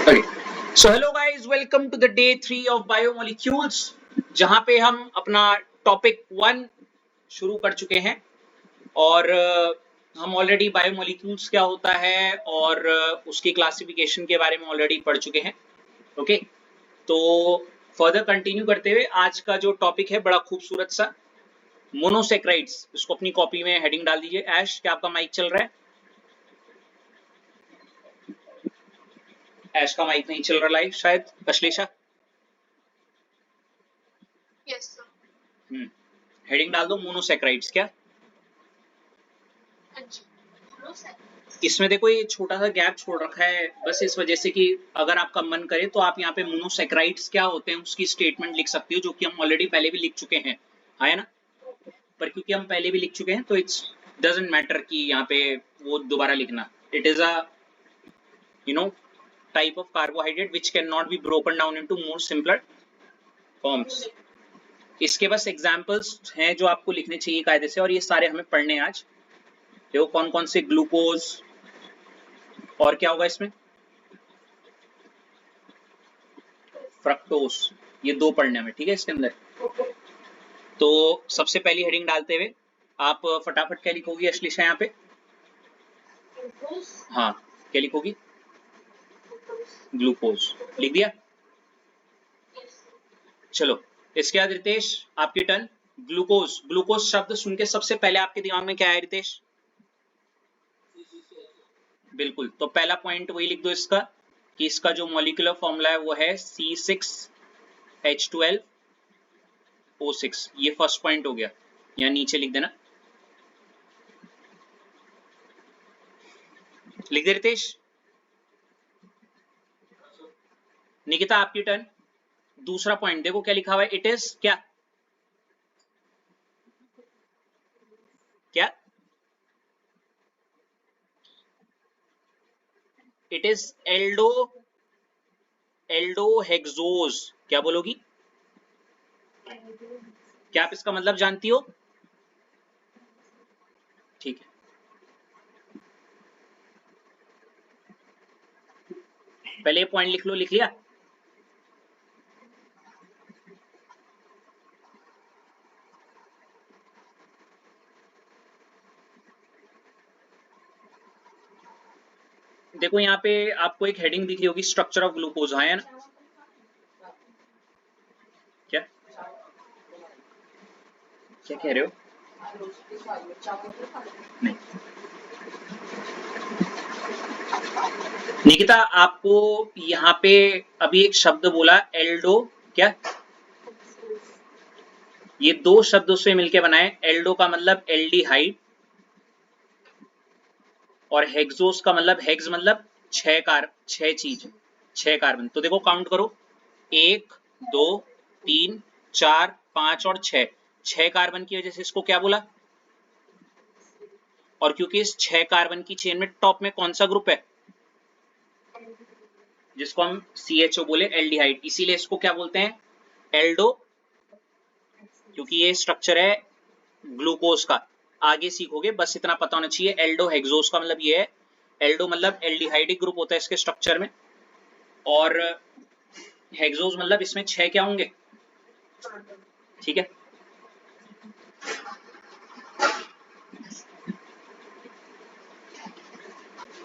Okay. So hello guys, welcome to the day 3 of biomolecules जहां पे हम अपना टॉपिक 1 शुरू कर चुके हैं और हम ऑलरेडी बायोमोलिक्यूल्स क्या होता है और उसकी क्लासिफिकेशन के बारे में ऑलरेडी पढ़ चुके हैं। ओके, तो फर्दर कंटिन्यू करते हुए आज का जो टॉपिक है बड़ा खूबसूरत सा मोनोसेक्राइड्स। इसको अपनी कॉपी में हेडिंग डाल दीजिए। ऐश, क्या आपका माइक चल रहा है? ऐश का माइक नहीं चल रहा लाइव शायद। Ashlesha, yes sir. हेडिंग डाल दो मोनोसेक्राइड्स। क्या इसमें देखो ये छोटा सा गैप छोड़ रखा है बस इस वजह से कि अगर आपका मन करे तो आप यहाँ पे मोनोसेक्राइड्स क्या होते हैं उसकी स्टेटमेंट लिख सकते हो, जो कि हम ऑलरेडी पहले भी लिख चुके हैं, है ना। पर क्योंकि हम पहले भी लिख चुके हैं तो इट्स डजंट मैटर कि यहाँ पे वो दोबारा लिखना। It is a type of carbohydrate which can not be broken down into more simpler forms. इसके बस एग्जाम्पल्स हैं जो आपको लिखने चाहिए कायदे से, और ये सारे हमें पढ़ने आज। देखो कौन कौन से ग्लूकोज और क्या होगा इसमें, फ्रक्टोज, ये दो पढ़ने में, ठीक है इसके अंदर। तो सबसे पहली हेडिंग डालते हुए आप फटाफट क्या लिखोगी अश्लेषा यहाँ पे? हाँ, क्या लिखोगी? ग्लूकोज लिख दिया। चलो इसके बाद रितेश आपकी टर्न। ग्लूकोज, ग्लूकोज शब्द सुन के सबसे पहले आपके दिमाग में क्या है रितेश? बिल्कुल, तो पहला पॉइंट वही लिख दो इसका कि इसका जो मॉलिक्यूलर फॉर्मूला है वो है C6H12O6। ये फर्स्ट पॉइंट हो गया, यहाँ नीचे लिख देना। लिख दे रितेश। निकिता आपकी टर्न। दूसरा पॉइंट देखो क्या लिखा हुआ है, इट इज क्या क्या इट इज एल्डोहेक्सोज। क्या बोलोगी? क्या आप इसका मतलब जानती हो? ठीक है, पहले पॉइंट लिख लो। लिख लिया? देखो यहाँ पे आपको एक हेडिंग दिखी होगी, स्ट्रक्चर ऑफ ग्लूकोज, है ना? क्या क्या कह रहे हो? नहीं निकिता, आपको यहाँ पे अभी एक शब्द बोला एल्डो, क्या? ये दो शब्दों से मिलके बनाए। एल्डो का मतलब एल्डिहाइड और हेक्सोस का मतलब, हेक्स मतलब छह चीज, 6 कार्बन। तो देखो काउंट करो, 1 2 3 4 5 और 6, 6 कार्बन की वजह से इसको क्या बोला। और क्योंकि इस 6 कार्बन की चेन में टॉप में कौन सा ग्रुप है जिसको हम CHO बोले, एल्डिहाइड, इसीलिए इसको क्या बोलते हैं, एल्डो। क्योंकि ये स्ट्रक्चर है ग्लूकोज का। आगे सीखोगे, बस इतना पता होना चाहिए। एल्डो हेक्सोस का मतलब ये है, एल्डो मतलब एल्डिहाइडिक ग्रुप होता है इसके स्ट्रक्चर में, और हेक्सोस मतलब इसमें 6 क्या होंगे, ठीक है।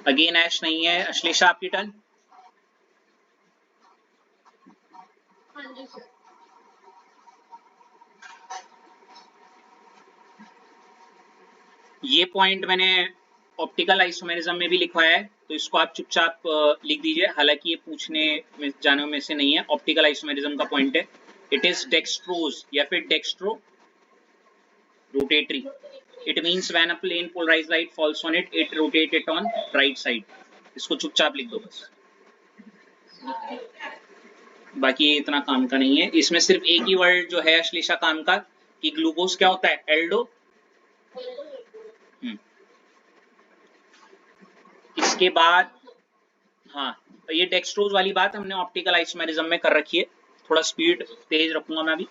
अगेन ऐश नहीं है। अश्लेषा आपकी टर्न। ये पॉइंट मैंने ऑप्टिकल आइसोमेरिज्म में भी लिखवाया है, तो इसको आप चुपचाप लिख दीजिए। हालांकि ये पूछने में जाने में से नहीं है, ऑप्टिकल आइसोमेरिज्म का पॉइंट है। इट इज डेक्सट्रोज या फिर dextro rotatory. It means when a plane polarised light falls on it, it rotate it on right side. इसको चुपचाप लिख दो बस, बाकी ये इतना काम का नहीं है। इसमें सिर्फ एक ही वर्ड जो है अश्लेषा काम का, कि ग्लूकोज क्या होता है, एल्डो। इसके बाद हाँ, तो ये डेक्सट्रोज वाली बात हमने ऑप्टिकल आइसोमेरिज्म में कर रखी है। थोड़ा स्पीड तेज रखूंगा मैं अभी।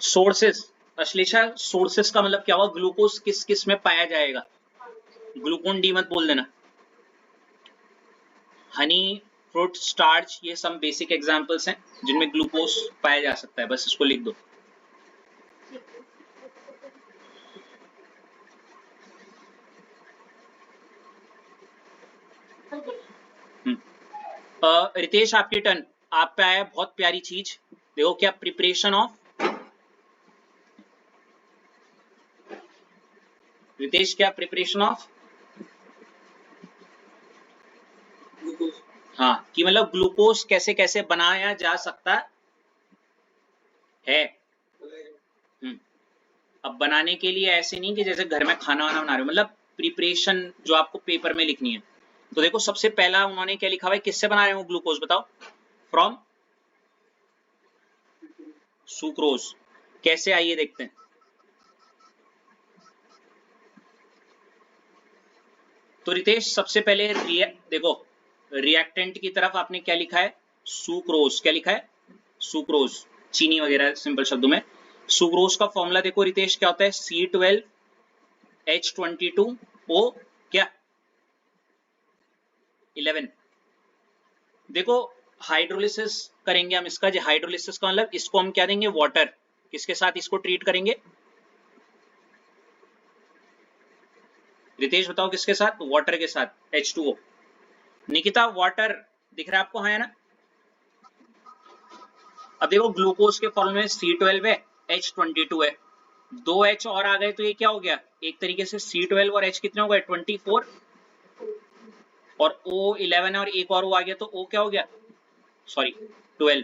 सोर्सेस, अश्लेषा सोर्सेस का मतलब क्या हुआ, ग्लूकोज किस किस में पाया जाएगा? ग्लूकोन डी मत बोल देना। हनी, फ्रूट, स्टार्च, ये सब बेसिक एग्जांपल्स हैं जिनमें ग्लूकोज पाया जा सकता है, बस इसको लिख दो। रितेश आपकी टर्न, आप पे आया बहुत प्यारी चीज, देखो क्या, प्रिपरेशन ऑफ, रितेश क्या प्रिपरेशन ऑफ, हाँ, कि मतलब ग्लूकोज कैसे कैसे बनाया जा सकता है। अब बनाने के लिए ऐसे नहीं कि जैसे घर में खाना वाना बना रहे हो, मतलब प्रिपरेशन जो आपको पेपर में लिखनी है। तो देखो सबसे पहला उन्होंने क्या लिखा हुआ है, किससे बना रहे हो ग्लूकोज, बताओ। From sucrose. कैसे, आइए देखते हैं। तो रितेश सबसे पहले देखो रिएक्टेंट की तरफ आपने क्या लिखा है, सुक्रोज। क्या लिखा है, सुक्रोज, चीनी वगैरह सिंपल शब्दों में। सुक्रोज का फॉर्मूला देखो रितेश क्या होता है, C12H22O क्या 11। देखो हाइड्रोलिसिस करेंगे हम इसका, जो हाइड्रोलिसिस का मतलब इसको हम क्या देंगे, वाटर, किसके साथ इसको ट्रीट करेंगे, रितेश बताओ किसके साथ, वाटर के साथ, H2O। निकिता वाटर दिख रहा है आपको, हाँ है ना। अब देखो ग्लूकोज के फॉर्मूले में C12 है, H22 है, 2 H और आ गए तो ये क्या हो गया, एक तरीके से C12 और H कितने हो गए, 24, और O11 और एक और O आ गया तो O क्या हो गया, सॉरी 12।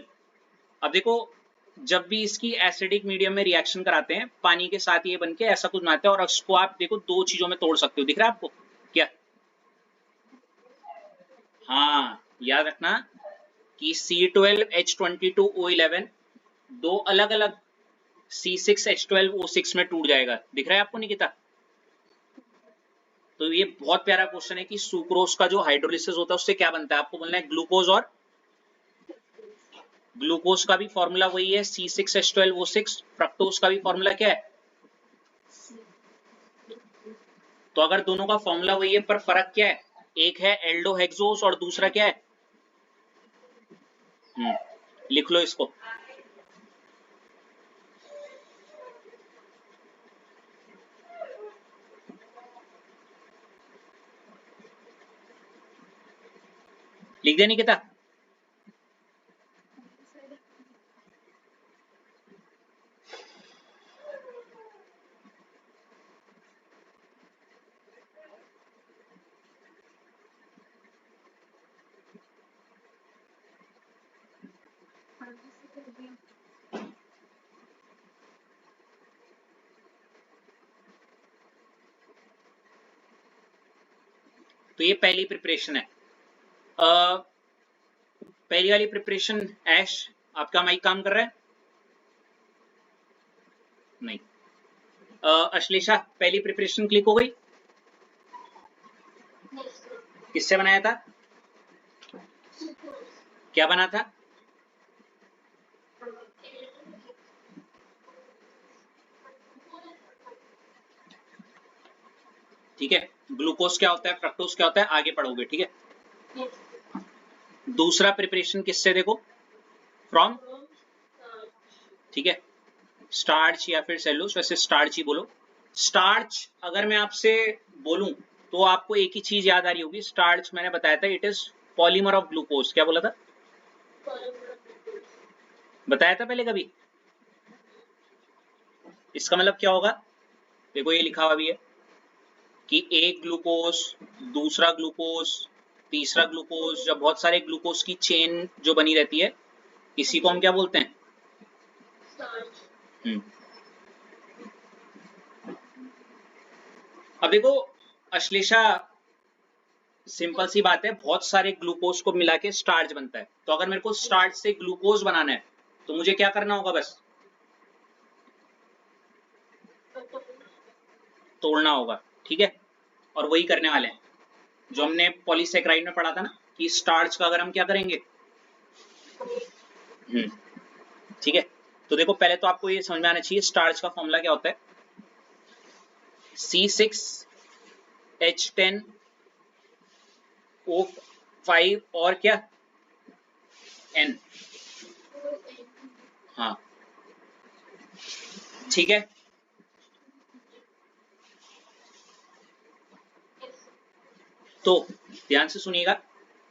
अब देखो जब भी इसकी एसिडिक मीडियम में रिएक्शन कराते हैं पानी के साथ, ये बनके ऐसा कुछ बनाते हैं, और इसको आप देखो दो चीजों में तोड़ सकते हो, दिख रहा है आपको क्या, हाँ याद रखना कि C12H22O11 दो अलग अलग C6H12O6 में टूट जाएगा, दिख रहा है आपको निकिता। तो ये बहुत प्यारा क्वेश्चन है कि सुक्रोज का जो हाइड्रोलिसिस होता है उससे क्या बनता है, आपको बोलना है ग्लूकोज, और ग्लूकोज का भी फॉर्मूला वही है C6H12O6, फ्रक्टोज का भी फॉर्मूला क्या है। तो अगर दोनों का फॉर्मूला वही है पर फर्क क्या है, एक है एल्डोहेक्सोस और दूसरा क्या है, लिख लो इसको। लिख दे निकिता। तो ये पहली प्रिपरेशन है। पहली वाली प्रिपरेशन, ऐश आपका माइक काम कर रहा है, नहीं। अश्लेषा पहली प्रिपरेशन क्लिक हो गई, किससे बनाया था, क्या बना था, ठीक है। ग्लूकोज क्या होता है, फ्रक्टोज क्या होता है, आगे पढ़ोगे, ठीक है। दूसरा प्रिपरेशन किससे, देखो फ्रॉम, ठीक है, स्टार्च या फिर सेलुलोज, वैसे स्टार्च ही बोलो। स्टार्च अगर मैं आपसे बोलूं तो आपको एक ही चीज याद आ रही होगी, स्टार्च मैंने बताया था it is polymer of glucose, क्या बोला था, बताया था पहले कभी। इसका मतलब क्या होगा, देखो ये लिखा हुआ भी है कि एक ग्लूकोज, दूसरा ग्लूकोज, तीसरा ग्लूकोज, जब बहुत सारे ग्लूकोज की चेन जो बनी रहती है, इसी को हम क्या बोलते हैं, अब देखो अश्लेषा, सिंपल सी बात है, बहुत सारे ग्लूकोज को मिला के स्टार्च बनता है, तो अगर मेरे को स्टार्च से ग्लूकोज बनाना है तो मुझे क्या करना होगा, बस तोड़ना होगा, ठीक है। और वही करने वाले हैं जो हमने पॉलीसेकेराइड में पढ़ा था ना, कि स्टार्च का अगर हम क्या करेंगे, ठीक है। तो देखो पहले तो आपको ये समझ में आना चाहिए स्टार्च का फॉर्मूला क्या होता है, C6H10O 5 और क्या N। हाँ ठीक है। तो ध्यान से सुनिएगा,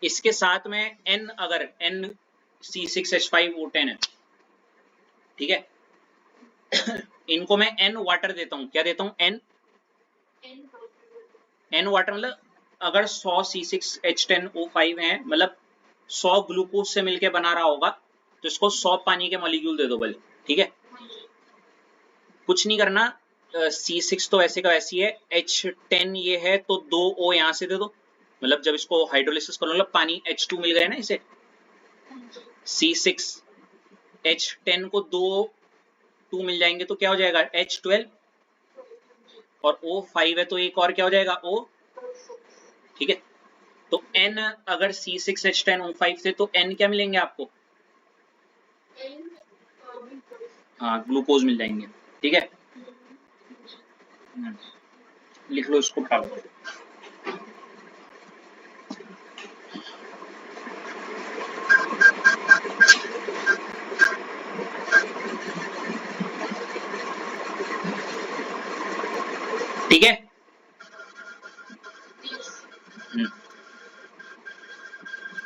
इसके साथ में N, अगर NC6H5 O10 है, ठीक है, इनको मैं N वाटर देता हूँ। क्या देता हूँ? N वाटर, मतलब अगर 100 C6H10O5 है, मतलब 100 ग्लूकोज से मिलके बना रहा होगा, तो इसको 100 पानी के मॉलिक्यूल दे दो भले, ठीक है, कुछ नहीं करना। C6 तो ऐसे का वैसी है, H10 ये है तो 2 O यहाँ से दे दो, मतलब जब इसको हाइड्रोलिसिस करो, मतलब पानी H2 मिल गए ना इसे, C6H10 को 2 2 मिल जाएंगे तो क्या हो जाएगा? H12, और O5 है तो एक और क्या हो जाएगा? O, ठीक है। तो N अगर C6H10O5 थे तो N क्या मिलेंगे आपको? हाँ, ग्लूकोज मिल जाएंगे, ठीक है। लिख लो इसको, उठा लो। ठीक है।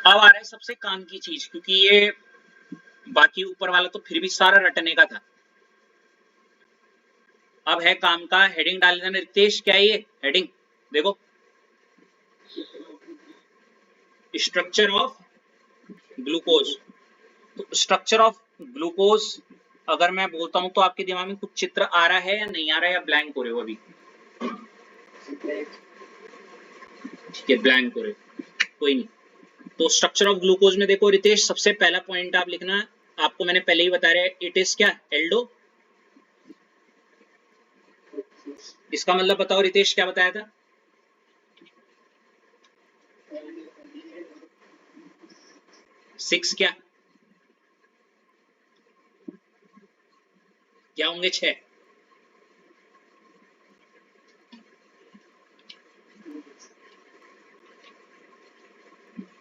अब आ रहा है सबसे काम की चीज, क्योंकि ये बाकी ऊपर वाला तो फिर भी सारा रटने का था। अब है काम का। हेडिंग डाल देना रितेश। क्या है ये हेडिंग? देखो, स्ट्रक्चर ऑफ ग्लूकोज। तो स्ट्रक्चर ऑफ ग्लूकोज अगर मैं बोलता हूं तो आपके दिमाग में कुछ चित्र आ रहा है या नहीं आ रहा है, या ब्लैंक हो रहे हो अभी? ठीक है, ब्लैंक हो रहे हो, कोई नहीं। तो स्ट्रक्चर ऑफ ग्लूकोज में देखो रितेश, सबसे पहला पॉइंट आप लिखना, आपको मैंने पहले ही बताया, इट इज क्या? एल्डो। इसका मतलब बताओ रितेश, क्या बताया था? सिक्स क्या क्या होंगे? 6।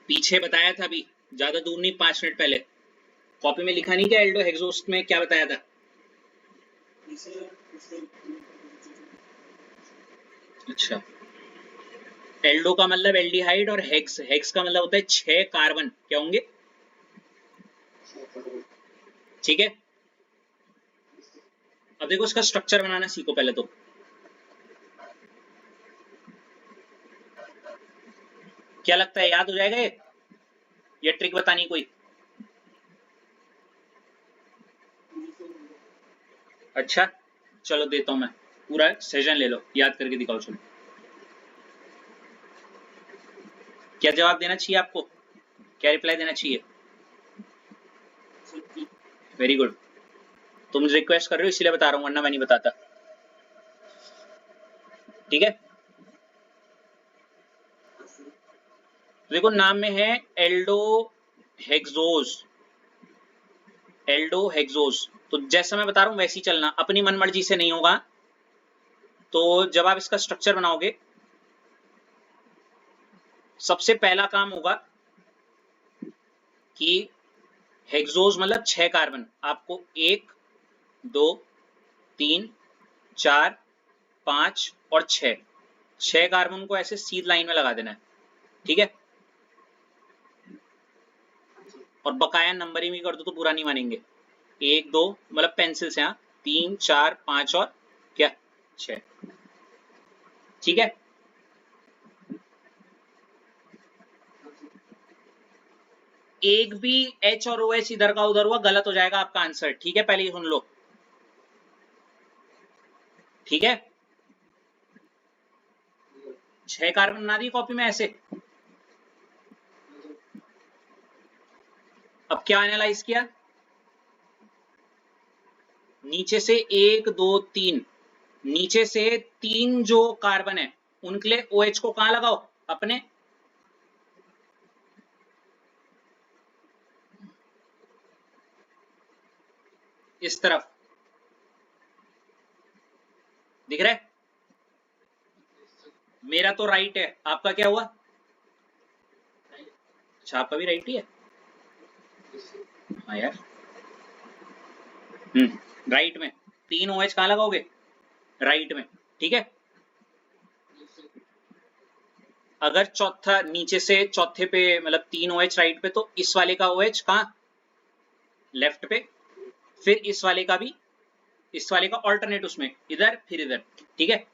पीछे बताया था अभी, ज्यादा दूर नहीं, 5 मिनट पहले। कॉपी में लिखा नहीं क्या? एल्डो हेक्सोस्ट में क्या बताया था? अच्छा, एल्डो का मतलब एल्डिहाइड, और हेक्स, हेक्स का मतलब होता है 6 कार्बन। क्या होंगे? ठीक है। अब देखो, इसका स्ट्रक्चर बनाना सीखो पहले तो। क्या लगता है, याद हो जाएगा ये ट्रिक बतानी कोई? अच्छा, चलो देता हूं मैं, पूरा सेशन ले लो, याद करके दिखाओ। चलो, क्या जवाब देना चाहिए आपको? क्या रिप्लाई देना चाहिए? Very good. तुम रिक्वेस्ट कर रहे हो इसलिए बता रहा हूं, वरना मैं नहीं बताता, ठीक है। देखो, नाम में है एल्डो हेक्सोज, एल्डो हेक्सोज। तो जैसा मैं बता रहा हूं वैसे ही चलना, अपनी मनमर्जी से नहीं होगा। तो जब आप इसका स्ट्रक्चर बनाओगे, सबसे पहला काम होगा कि हेक्सोज मतलब 6 कार्बन, आपको 1 2 3 4 5 और 6 कार्बन को ऐसे सीध लाइन में लगा देना है, ठीक है। और बकाया नंबरिंग भी कर दो तो बुरा नहीं मानेंगे। 1 2 मतलब पेंसिल से, हाँ, 3 4 5 और क्या 6, ठीक है। एक भी H और OH इधर का उधर हुआ गलत हो जाएगा आपका आंसर, ठीक है। पहले ही सुन लो, ठीक है। 6 कार्बन बना दी कॉपी में ऐसे। अब क्या एनालाइज किया? नीचे से 1 2 3, नीचे से 3 जो कार्बन है उनके लिए OH को कहां लगाओ? अपने इस तरफ, दिख रहा है? मेरा तो राइट है, आपका क्या हुआ? छाप का भी राइट ही है। हाँ यार, राइट में 3 OH कहाँ लगाओगे? राइट में, ठीक है। अगर चौथा नीचे से चौथे पे मतलब 3 OH राइट पे, तो इस वाले का OH कहाँ? लेफ्ट पे। फिर इस वाले का भी, इस वाले का ऑल्टरनेट उसमें, इधर फिर इधर, ठीक है।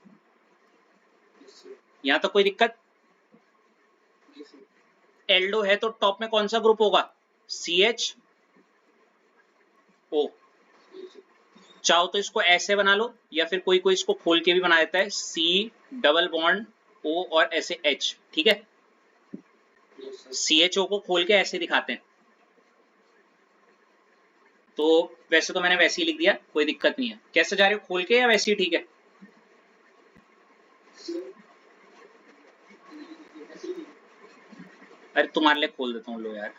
यहां तक कोई दिक्कत? एल्डो है तो टॉप में कौन सा ग्रुप होगा? CH O। चाहो तो इसको ऐसे बना लो, या फिर कोई कोई इसको खोल के भी बना देता है, C डबल बॉन्ड O और ऐसे H, ठीक है। CHO को खोल के ऐसे दिखाते हैं। तो वैसे तो मैंने वैसे ही लिख दिया, कोई दिक्कत नहीं है। कैसे जा रहे हो, खोल के या वैसे ही ठीक है? अरे तुम्हारे लिए खोल देता हूँ, लो यार,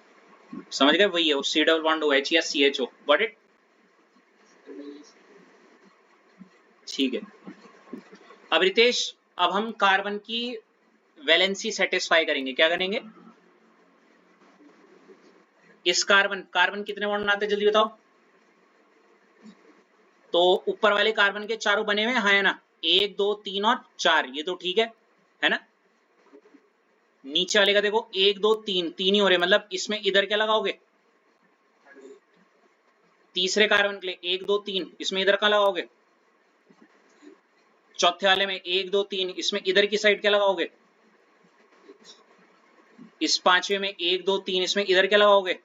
समझ गए? वही है, C डबल बॉन्ड OH या CHO, गॉट इट? ठीक है। अब रितेश, अब हम कार्बन की वैलेंसी सेटिस्फाई करेंगे। क्या करेंगे? इस कार्बन कितने बॉन्ड बनाते हैं जल्दी बताओ? तो ऊपर वाले कार्बन के चारों बने हुए हैं ना? 1 2 3 और 4, ये तो ठीक है ना? नीचे वाले का देखो, 1 2 3, 3 ही हो रहे, मतलब इसमें इधर क्या लगाओगे? तीसरे कार्बन के लिए 1 2 3, इसमें इधर क्या लगाओगे? चौथे वाले में 1 2 3, इसमें इधर की साइड क्या लगाओगे? इस पांचवे में 1 2 3, इसमें इधर क्या लगाओगे?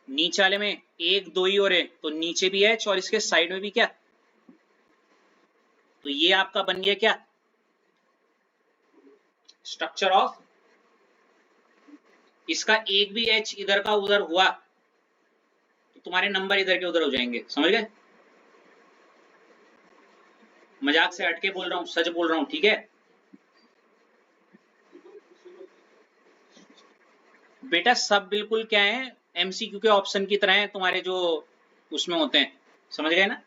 नीचे वाले में 1 2 ही हो रहे, तो नीचे भी H और इसके साइड में भी क्या? तो ये आपका बन गया क्या? Structure of. इसका एक भी H इधर का उधर हुआ तो तुम्हारे नंबर इधर के उधर हो जाएंगे, समझ गए? मजाक से हटके बोल रहा हूं, सच बोल रहा हूं, ठीक है? बेटा सब बिल्कुल क्या है, MCQ के ऑप्शन की तरह है, तुम्हारे जो उसमें होते हैं, समझ गए ना?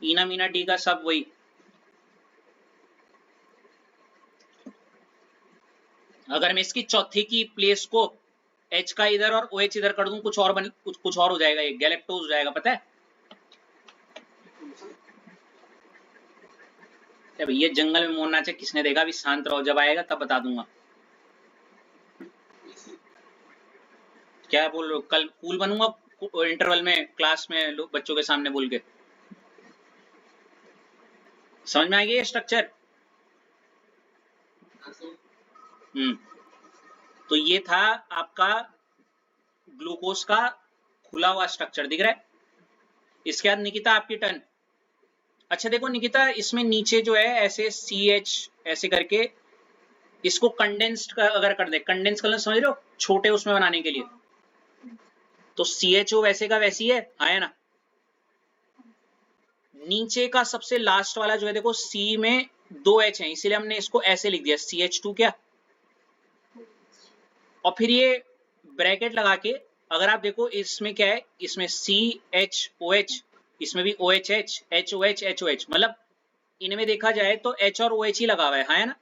ईना मीना डी का सब वही। अगर मैं इसकी चौथी की प्लेस को H का इधर और OH इधर कर दूं, कुछ और कुछ और हो जाएगा, ये गैलेक्टोज हो जाएगा, पता है? भैया जंगल में मोर नाचे किसने देखा? अभी शांत रहो, जब आएगा तब बता दूंगा। क्या बोल रहे हो? कल कूल बनूंगा इंटरवल में क्लास में बच्चों के सामने बोल के? समझ में आ गया ये स्ट्रक्चर? तो ये था आपका ग्लूकोज का खुला हुआ स्ट्रक्चर, दिख रहा है? इसके बाद निकिता आपकी टर्न। अच्छा देखो निकिता, इसमें नीचे जो है ऐसे CH ऐसे करके इसको कंडेंस्ड अगर कर दे, कंडेंस करना समझ रहे हो, छोटे उसमें बनाने के लिए, तो CHO वैसे का वैसी है, आया ना? नीचे का सबसे लास्ट वाला जो है देखो, C में 2 H है, इसीलिए हमने इसको ऐसे लिख दिया CH2 क्या, और फिर ये ब्रैकेट लगा के अगर आप देखो इसमें क्या है, इसमें CHOH, इसमें भी OHH, HOH, HOH, मतलब इनमें देखा जाए तो H और OH ही लगा हुआ है ना?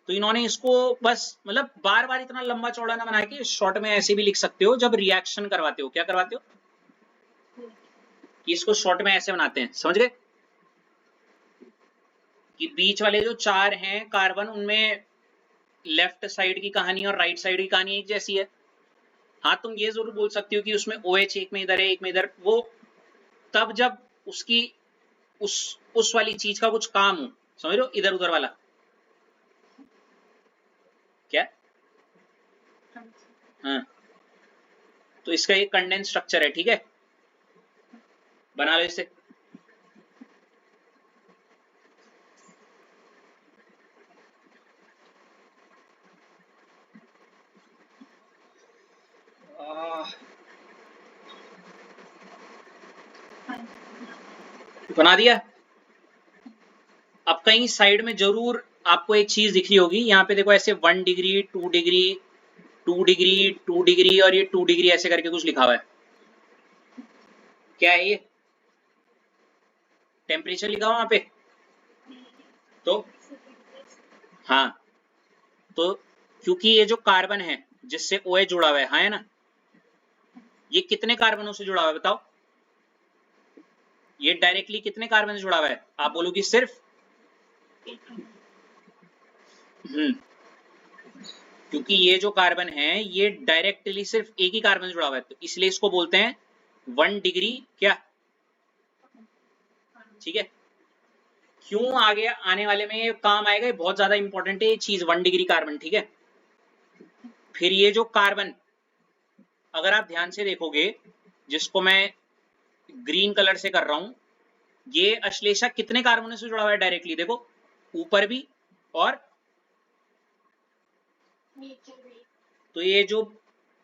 तो इन्होंने इसको बस मतलब बार बार इतना लंबा चौड़ा ना बना के शॉर्ट में ऐसे भी लिख सकते हो, जब रिएक्शन करवाते हो। क्या करवाते हो? कि इसको शॉर्ट में ऐसे बनाते हैं, समझ गए? कि बीच वाले जो 4 हैं कार्बन, उनमें लेफ्ट साइड की कहानी और राइट साइड की कहानी एक जैसी है। हाँ तुम ये जरूर बोल सकती हो कि उसमें OH एक में इधर है एक में इधर, वो तब जब उसकी उस वाली चीज का कुछ काम हो, समझ लो, इधर उधर वाला। क्या? हाँ, तो इसका एक कंडेंस स्ट्रक्चर है, ठीक है, बना लो इसे। बना दिया? अब कहीं साइड में जरूर आपको एक चीज दिख रही होगी, यहाँ पे देखो ऐसे 1 डिग्री 2 डिग्री 2 डिग्री 2 डिग्री और ये 2 डिग्री ऐसे करके कुछ लिखा हुआ है। क्या है ये? टेम्परेचर लिखा हुआ वहां पे? तो हाँ, तो क्योंकि ये जो कार्बन है जिससे OH जुड़ा हुआ है, हाँ है ना, ये कितने कार्बनों से जुड़ा हुआ है बताओ? ये डायरेक्टली कितने कार्बन से जुड़ा हुआ है? आप बोलोगी सिर्फ क्योंकि ये जो कार्बन है ये डायरेक्टली सिर्फ एक ही कार्बन से जुड़ा हुआ है, तो इसलिए इसको बोलते हैं 1 डिग्री क्या, ठीक है। क्यों आगे आने वाले में ये काम आएगा, ये बहुत ज्यादा इंपॉर्टेंट है ये चीज 1 डिग्री कार्बन, ठीक है। फिर ये जो कार्बन, अगर आप ध्यान से देखोगे, जिसको मैं ग्रीन कलर से कर रहा हूं, ये अश्लेषा कितने कार्बनों से जुड़ा हुआ है डायरेक्टली? देखो ऊपर भी और नीचे भी। तो ये जो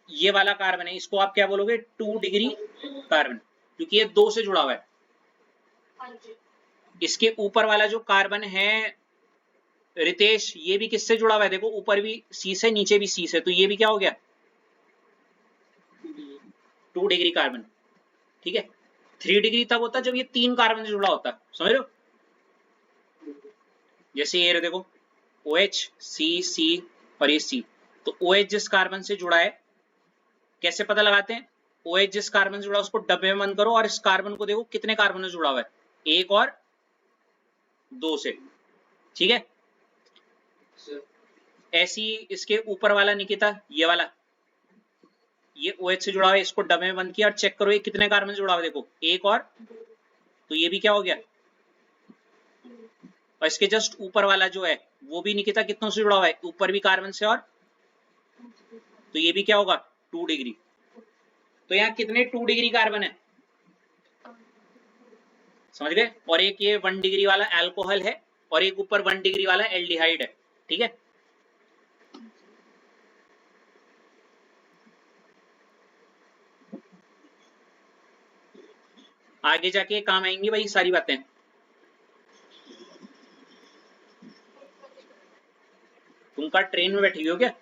ये वाला कार्बन है इसको आप क्या बोलोगे? 2 डिग्री कार्बन, क्योंकि ये 2 से जुड़ा हुआ है। हाँ जी। इसके ऊपर वाला जो कार्बन है रितेश, ये भी किससे जुड़ा हुआ है? देखो ऊपर भी C से, नीचे भी C से, तो ये भी क्या हो गया? 2 डिग्री कार्बन, ठीक है। 3 डिग्री तब होता जब ये 3 कार्बन से जुड़ा होता, समझ रहे हो? जैसे ये देखो OH, C, C और ये C, तो OH जिस कार्बन से जुड़ा है, कैसे पता लगाते हैं? OH जिस कार्बन से जुड़ा है उसको डब्बे में बंद करो और इस कार्बन को देखो कितने कार्बन से जुड़ा हुआ है, 1 और 2 से, ठीक है। ऐसी इसके ऊपर वाला निकिता, ये वाला, ये OH से जुड़ा हुआ है, इसको डब्बे में बंद किया और चेक करो ये कितने कार्बन से जुड़ा हुआ है, देखो 1 और, तो ये भी क्या हो गया? और इसके जस्ट ऊपर वाला जो है वो भी निकिता कितनों से जुड़ा हुआ है? ऊपर भी कार्बन से, और तो ये भी क्या होगा? 2 डिग्री। तो यहाँ कितने 2 डिग्री कार्बन है, समझ गए? और एक ये 1 डिग्री वाला अल्कोहल है और एक ऊपर 1 डिग्री वाला एल्डिहाइड है, ठीक है। आगे जाके काम आएंगी भाई सारी बातें। तुम का ट्रेन में बैठी हुई हो क्या?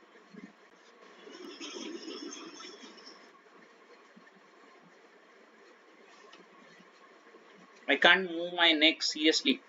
I can't move my neck seriously.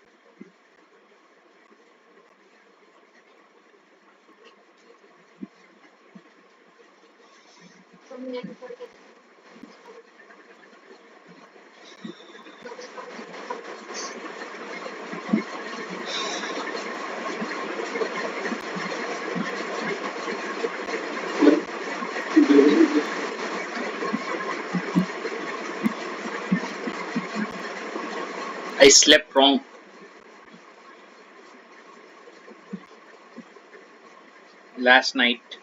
I slept wrong. Last night.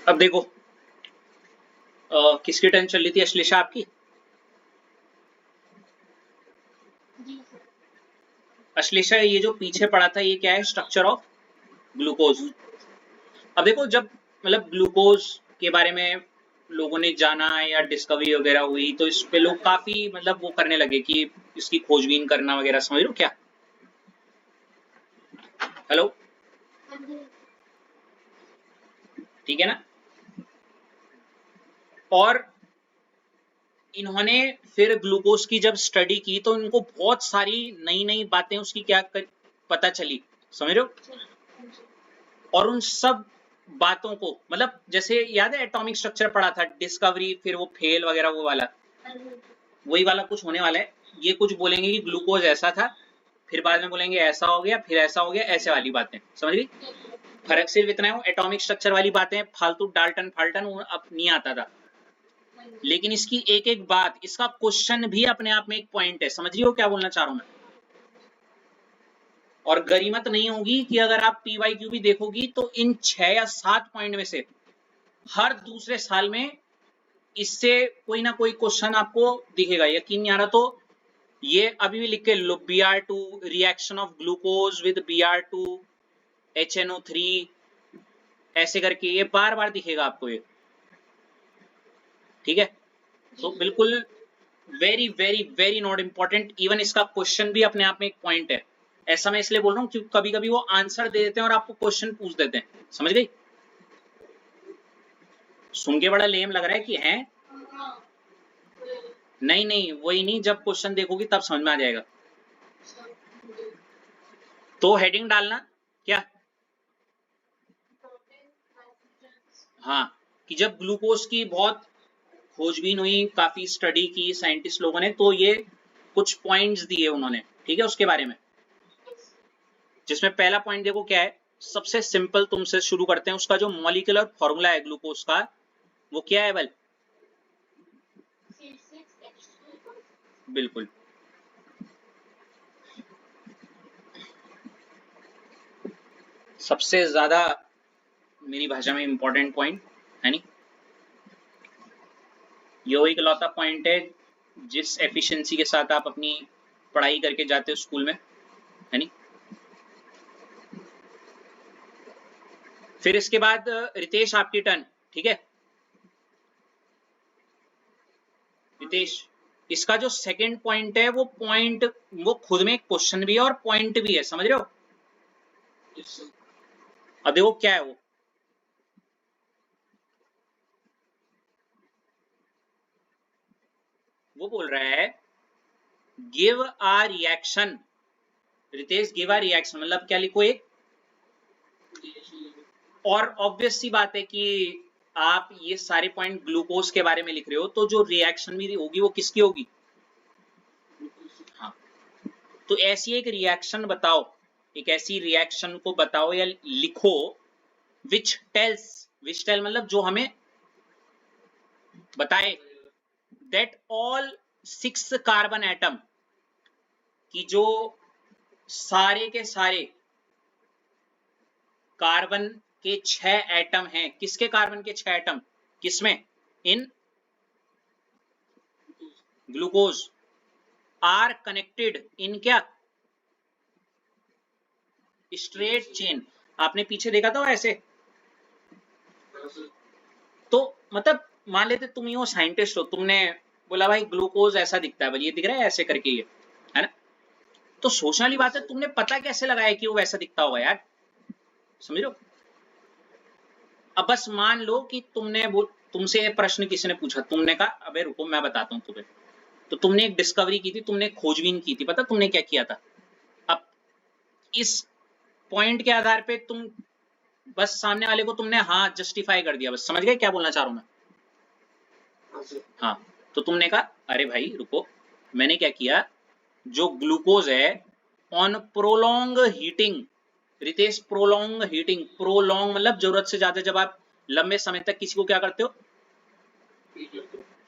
अब देखो किसकी टर्न चल रही थी? अश्लेषा आपकी? जी सर। अश्लेषा ये जो पीछे पड़ा था ये क्या है? Structure of glucose. अब देखो जब मतलब ग्लूकोज के बारे में लोगों ने जाना या डिस्कवरी वगैरह हुई तो इस पे लोग काफी मतलब वो करने लगे कि इसकी खोजबीन करना वगैरह, समझ लो क्या? हेलो, हाँ जी। ठीक है ना? और इन्होंने फिर ग्लूकोज की जब स्टडी की तो इनको बहुत सारी नई नई बातें उसकी पता चली, समझ रहे हो? हाँ जी। और उन सब बातों को मतलब जैसे याद है एटॉमिक स्ट्रक्चर पढ़ा था, डिस्कवरी फिर वो फेल वगैरह, वो वाला हाँ जी। वही वाला कुछ होने वाला है। ये कुछ बोलेंगे कि ग्लूकोज ऐसा था, फिर बाद में बोलेंगे ऐसा हो गया, फिर ऐसा हो गया, ऐसे वाली बातें, समझ गई? फर्क सिर्फ इतना है, वो एटॉमिक स्ट्रक्चर वाली बातें फालतू डाल्टन फाल्टन वो अब नहीं आता था, लेकिन इसकी एक एक बात, इसका क्वेश्चन भी अपने आप में एक पॉइंट है, समझ रही हो क्या बोलना चाह रहा हूं मैं? और गरीमत नहीं होगी कि अगर आप PYQ भी देखोगी तो इन 6 या 7 पॉइंट में से हर दूसरे साल में इससे कोई ना कोई क्वेश्चन आपको दिखेगा। यकीन नहीं आ रहा तो ये अभी भी लिख के लो, Br2 reaction of glucose with Br2 HNO3, ऐसे करके ये बार बार दिखेगा आपको ये, ठीक है? तो बिल्कुल very very very not important, even इसका क्वेश्चन भी अपने आप में एक पॉइंट है। ऐसा मैं इसलिए बोल रहा हूँ क्योंकि कभी कभी वो आंसर दे देते हैं और आपको क्वेश्चन पूछ देते हैं, समझ गई? सुन के बड़ा लेम लग रहा है कि है, नहीं नहीं वही नहीं, जब क्वेश्चन देखोगी तब समझ में आ जाएगा। तो हेडिंग डालना क्या, हाँ, कि जब ग्लूकोज की बहुत खोजबीन हुई, काफी स्टडी की साइंटिस्ट लोगों ने, तो ये कुछ पॉइंट्स दिए उन्होंने, ठीक है, उसके बारे में। जिसमें पहला पॉइंट देखो क्या है, सबसे सिंपल तुमसे शुरू करते हैं, उसका जो मॉलिक्यूलर फॉर्मूला है ग्लूकोज का, वो क्या है बल? बिल्कुल, सबसे ज्यादा मेरी भाषा में इंपॉर्टेंट पॉइंट है नी, ये वही इकलौता पॉइंट है जिस एफिशिएंसी के साथ आप अपनी पढ़ाई करके जाते हो स्कूल में, है नी। फिर इसके बाद रितेश आपकी टर्न, ठीक है। रितेश, इसका जो सेकंड पॉइंट है वो पॉइंट, वो खुद में एक क्वेश्चन भी है और पॉइंट भी है, समझ रहे हो? अब देखो क्या है वो बोल रहा है गिव आ रिएक्शन। रितेश, गिव आ रिएक्शन मतलब क्या लिखो एक, और ऑब्वियस सी बात है कि आप ये सारे पॉइंट ग्लूकोज के बारे में लिख रहे हो, तो जो रिएक्शन भी होगी वो किसकी होगी? हाँ, तो ऐसी एक रिएक्शन बताओ, एक ऐसी रिएक्शन को बताओ या लिखो विच टेल्स, विच टेल मतलब जो हमें बताए दैट ऑल 6 कार्बन एटम, कि जो सारे के सारे कार्बन के 6 एटम हैं, किसके कार्बन के 6 एटम, किसमें? In glucose, are connected in क्या, स्ट्रेट चेन। आपने पीछे देखा था ऐसे, तो मतलब मान लेते तुम ही हो साइंटिस्ट हो, तुमने बोला भाई ग्लूकोज ऐसा दिखता है, भाई ये दिख रहा है ऐसे करके, ये है ना, तो सोचने वाली बात है, तुमने पता कैसे लगाया कि वो वैसा दिखता होगा यार, समझ रहे हो? अब बस मान लो कि तुमने वो, तुमसे प्रश्न किसी ने पूछा, तुमने कहा अबे रुको मैं बताता हूँ तुम्हें, तो तुमने एक डिस्कवरी की थी, तुमने खोजबीन की थी, पता तुमने क्या किया था? अब इस पॉइंट के आधार पे तुम बस सामने वाले को तुमने हाँ जस्टिफाई कर दिया, बस समझ गए क्या बोलना चाह रहा हूं मैं? हाँ, तो तुमने कहा अरे भाई रुको, मैंने क्या किया, जो ग्लूकोज है on prolong heating, Ritesh prolong heating, prolong मतलब जरूरत से ज्यादा, जब आप लंबे समय तक किसी को क्या करते हो,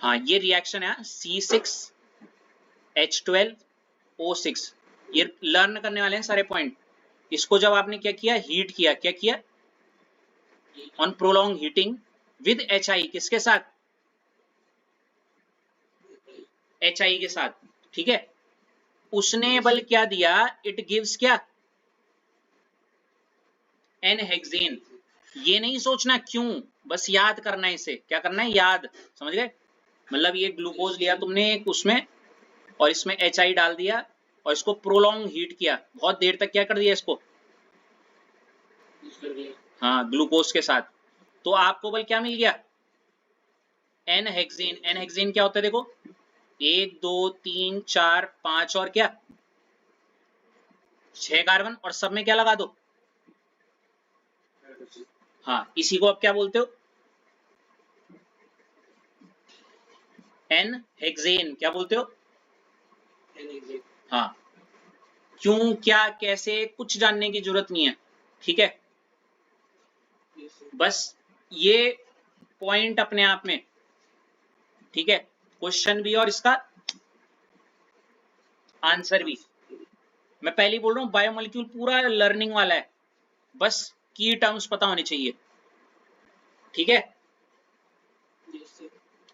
हाँ, ये रिएक्शन है C6H12O6, ये लर्न करने वाले हैं सारे पॉइंट। इसको जब आपने क्या किया, हीट किया, क्या किया, on prolong heating with HI, किसके साथ, HI के साथ, ठीक है। उसने बल क्या दिया, इट गिव्स क्या, एन हेक्सेन। ये नहीं सोचना क्यों, बस याद करना है इसे, क्या करना है, याद, समझ गए? मतलब ये ग्लूकोज लिया तुमने एक उसमें, और इसमें HI डाल दिया, और इसको प्रोलॉन्ग हीट किया, बहुत देर तक क्या कर दिया इसको, हाँ ग्लूकोज के साथ, तो आपको बल क्या मिल गया, एन हेक्सेन। एन हेक्सेन क्या होता है देखो, 1 2 3 4 5 और क्या, 6 कार्बन, और सब में क्या लगा दो, हाँ, इसी को आप क्या बोलते हो, एन हेक्सेन, क्या बोलते हो, हाँ। क्यों, क्या, कैसे, कुछ जानने की जरूरत नहीं है, ठीक है, बस ये पॉइंट अपने आप में, ठीक है, क्वेश्चन भी और इसका आंसर भी। मैं पहले ही बोल रहा हूँ बायोमोलिक्यूल पूरा लर्निंग वाला है, बस की टर्म्स पता होने चाहिए, ठीक है।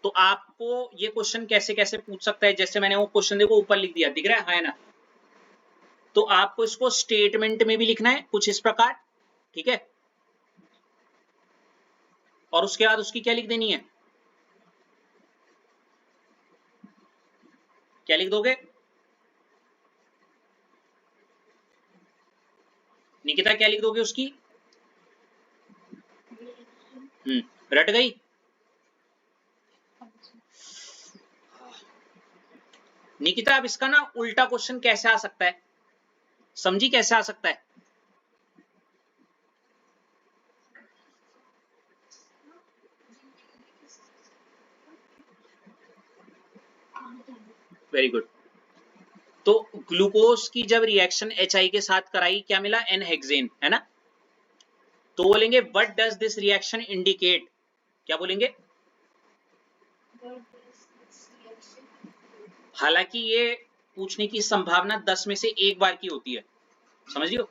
तो आपको ये क्वेश्चन कैसे कैसे पूछ सकता है, जैसे मैंने वो क्वेश्चन देखो ऊपर लिख दिया, दिख रहा है, हाँ है ना, तो आपको इसको स्टेटमेंट में भी लिखना है कुछ इस प्रकार, ठीक है, और उसके बाद उसकी क्या लिख देनी है, क्या लिख दोगे निकिता, क्या लिख दोगे उसकी, रट गई, निकिता अब इसका ना उल्टा क्वेश्चन कैसे आ सकता है, समझी कैसे आ सकता है? Very good. तो ग्लूकोज की जब रिएक्शन HI के साथ कराई, क्या मिला? N-हेक्सेन, है ना? तो बोलेंगे what does this reaction indicate, क्या बोलेंगे? हालांकि ये पूछने की संभावना 10 में से 1 बार की होती है, समझियो।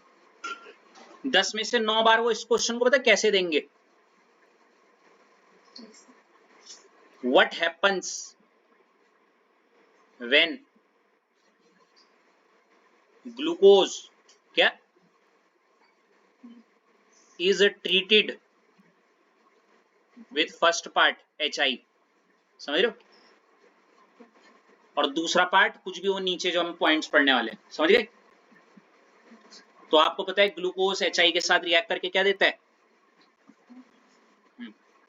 10 में से 9 बार वो इस क्वेश्चन को पता कैसे देंगे? व्हाट हैपन्स व्हेन ग्लूकोज क्या is treated with first part HI, समझ रहे हो? और दूसरा पार्ट कुछ भी वो नीचे जो हम पॉइंट्स पढ़ने वाले हैं, समझ गए? तो आपको पता है ग्लूकोज HI के साथ रिएक्ट करके क्या देता है,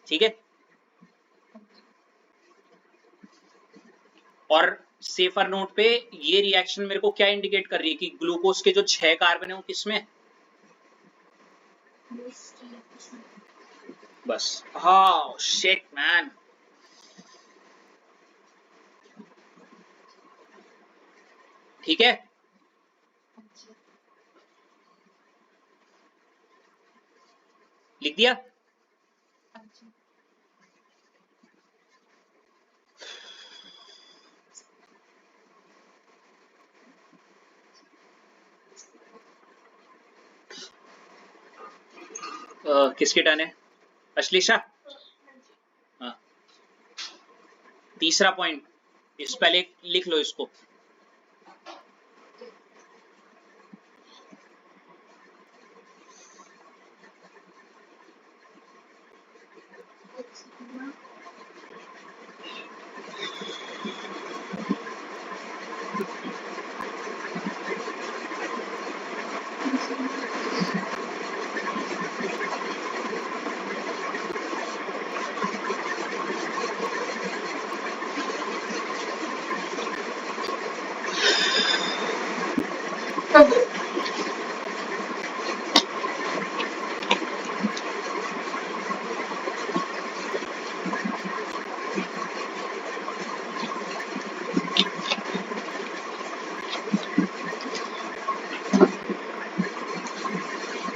ठीक है? और सेफर नोट पे ये रिएक्शन मेरे को क्या इंडिकेट कर रही है कि ग्लूकोज के जो 6 कार्बन है वो किसमें, बस। हाँ शिट मैन, ठीक है। लिख दिया? किसकी टर्न है? अश्लेषा। हाँ, तीसरा पॉइंट, इस पहले लिख लो इसको।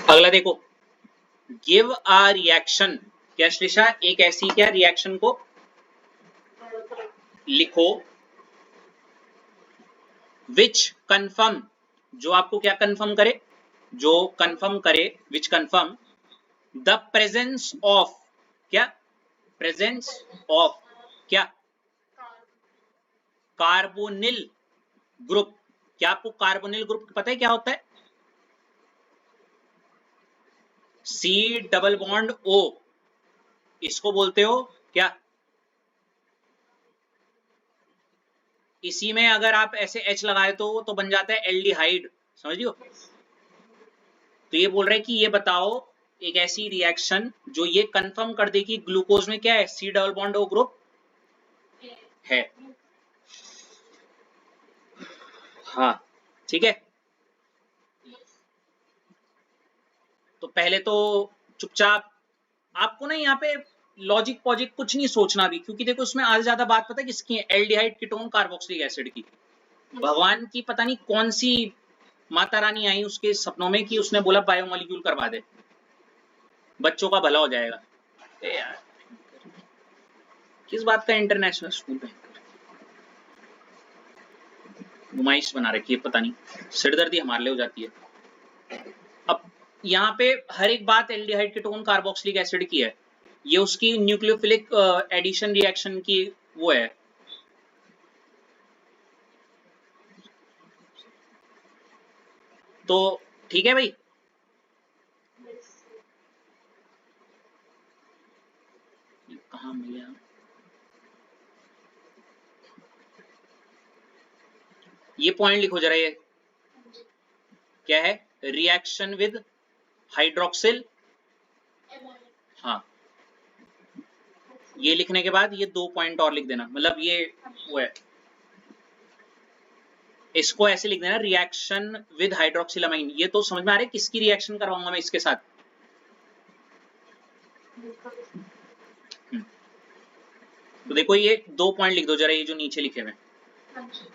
अगला देखो, गिव अ रिएक्शन, क्या श्लेषा? एक ऐसी क्या रिएक्शन को लिखो विच कन्फर्म, जो आपको क्या कन्फर्म करे, जो कन्फर्म करे, विच कन्फर्म द प्रेजेंस ऑफ, क्या? प्रेजेंस ऑफ क्या? Carbonyl group. क्या आपको कार्बोनिल ग्रुप पता है क्या होता है? C डबल बॉन्ड O, इसको बोलते हो क्या? इसी में अगर आप ऐसे H लगाए तो बन जाता है एल्डिहाइड, समझियो। तो ये बोल रहे हैं कि ये बताओ एक ऐसी रिएक्शन जो ये कंफर्म कर दे कि ग्लूकोज में क्या है, C double bond O group है। हाँ ठीक है। तो पहले तो चुपचाप आपको ना यहाँ पे लॉजिक पॉजिक कुछ नहीं सोचना भी, क्योंकि देखो इसमें आधे ज्यादा बात पता है किसकी है, एल्डिहाइड कीटोन कार्बोक्सिलिक एसिड की। भगवान की पता नहीं कौन सी माता रानी आई उसके सपनों में कि उसने बोला बायोमोलिक्यूल करवा दे, बच्चों का भला हो जाएगा। यार किस बात का इंटरनेशनल स्कूल है, नुमाइश बना रखी है, पता नहीं सिरदर्दी हमारे लिए हो जाती है। अब यहाँ पे हर एक बात एल्डिहाइड कीटोन कार्बोक्सिलिक एसिड की है, ये उसकी न्यूक्लियोफिलिक एडिशन रिएक्शन की वो है। तो ठीक है भाई, कहाँ मिला, ये पॉइंट लिखो जरा, ये क्या है? रिएक्शन विद हाइड्रोक्सिल, हाँ। ये लिखने के बाद ये 2 पॉइंट और लिख देना, मतलब ये वो है इसको ऐसे लिख देना, रिएक्शन विद हाइड्रोक्सिलामाइन। ये तो समझ में आ रहा है किसकी रिएक्शन करवाऊंगा मैं इसके साथ? तो देखो ये 2 पॉइंट लिख दो जरा, ये जो नीचे लिखे हुए। हाँ जी।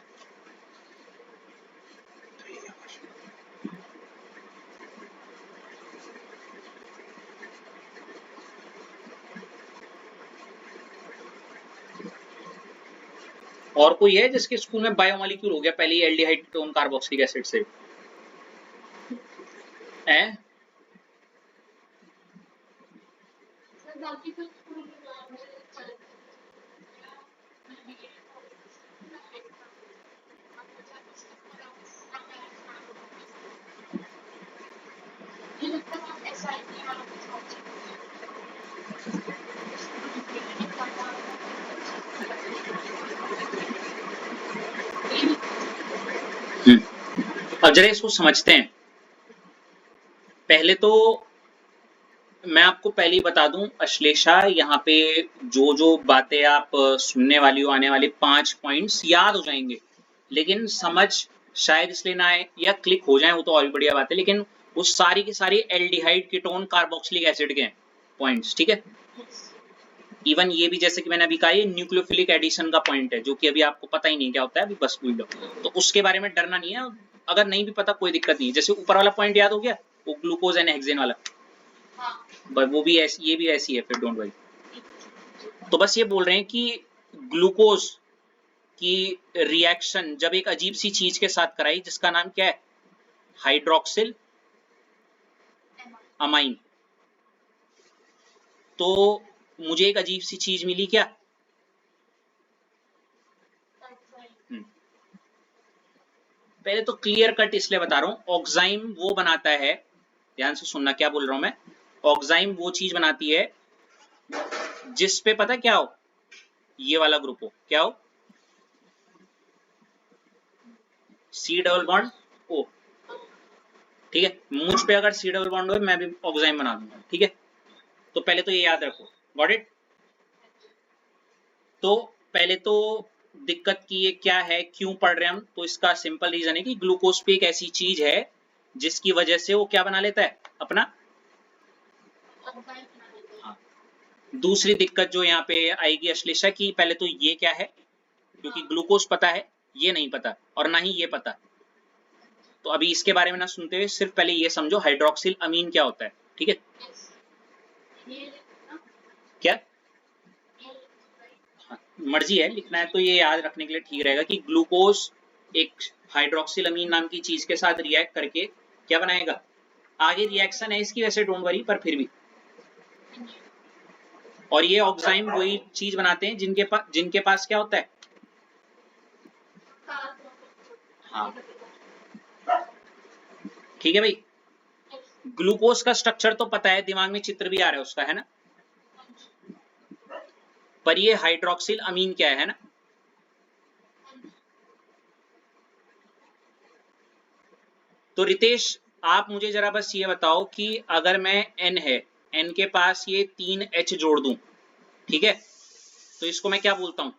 और कोई है जिसके स्कूल में बायोमोलिक्यूल हो गया पहले ही एल्डिहाइड कीटोन कार्बोक्सिलिक एसिड से? हैं? सर बाकी तो स्कूल में चल ये लगता है एसआईटी वाला कुछ अब जरा इसको समझते हैं। पहले तो मैं आपको पहले ही बता दूं अश्लेषा, यहाँ पे जो जो बातें आप सुनने वाली हो, आने वाले 5 पॉइंट्स याद हो जाएंगे, लेकिन समझ शायद इसलिए ना आए या क्लिक हो जाए, वो तो और भी बढ़िया बात है, लेकिन वो सारी की सारी एल्डिहाइड कीटोन कार्बोक्सिलिक एसिड के पॉइंट्स, ठीक है। इवन ये भी जैसे कि मैंने अभी कहा, ये न्यूक्लियोफिलिक एडिशन का पॉइंट है, जो कि अभी आपको पता ही नहीं क्या होता है, अभी बस भूल लो, तो उसके बारे में डरना नहीं है। अगर नहीं भी पता कोई दिक्कत नहीं है। जैसे ऊपर वाला पॉइंट याद हो गया, वो ग्लूकोज एंड हेक्सेन वाला, बट वो भी ऐसी, ये भी ऐसी है, फिर डोंट वरी। तो बस ये बोल रहे हैं कि ग्लूकोज की रिएक्शन जब एक अजीब सी चीज के साथ कराई, जिसका नाम क्या है, हाइड्रोक्सिल अमाइन, तो मुझे एक अजीब सी चीज मिली क्या? पहले तो क्लियर कट इसलिए बता रहा हूं, ऑक्साइम वो बनाता है, ध्यान से सुनना क्या बोल रहा हूं मैं, ऑक्साइम वो चीज बनाती है जिस पे पता क्या हो, ये वाला ग्रुप हो, क्या हो, सी डबल बॉन्ड ओ, ठीक है। मुझ पे अगर सी डबल बॉन्ड हो, मैं भी ऑक्साइम बना दूंगा, ठीक है। तो पहले तो ये याद रखो, गॉट इट। तो पहले तो दिक्कत की ये क्या है, क्यों पढ़ रहे हैं हम, तो इसका सिंपल रीजन है कि ग्लूकोज पे एक ऐसी चीज है जिसकी वजह से वो क्या बना लेता है अपना। हाँ। दूसरी दिक्कत जो यहाँ पे आएगी अश्लेषा की, पहले तो ये क्या है, क्योंकि ग्लूकोज पता है, ये नहीं पता, और ना ही ये पता, तो अभी इसके बारे में ना सुनते हुए सिर्फ पहले ये समझो हाइड्रोक्सिल अमीन क्या होता है, ठीक है। क्या? हाँ, मर्जी है, लिखना है तो ये याद रखने के लिए ठीक रहेगा कि ग्लूकोज एक हाइड्रोक्सिल अमीन नाम की चीज के साथ रिएक्ट करके क्या बनाएगा, आगे रिएक्शन है इसकी वैसे, डोंट वरी, पर फिर भी। और ये ऑक्साइम वही चीज बनाते हैं जिनके पास क्या होता है, हाँ, ठीक है भाई। ग्लूकोज का स्ट्रक्चर तो पता है, दिमाग में चित्र भी आ रहा है उसका, है ना, पर ये हाइड्रोक्सिल अमीन क्या है ना। तो रितेश आप मुझे जरा बस ये बताओ कि अगर मैं N है, N के पास ये 3 H जोड़ दूं, ठीक है, तो इसको मैं क्या बोलता हूं?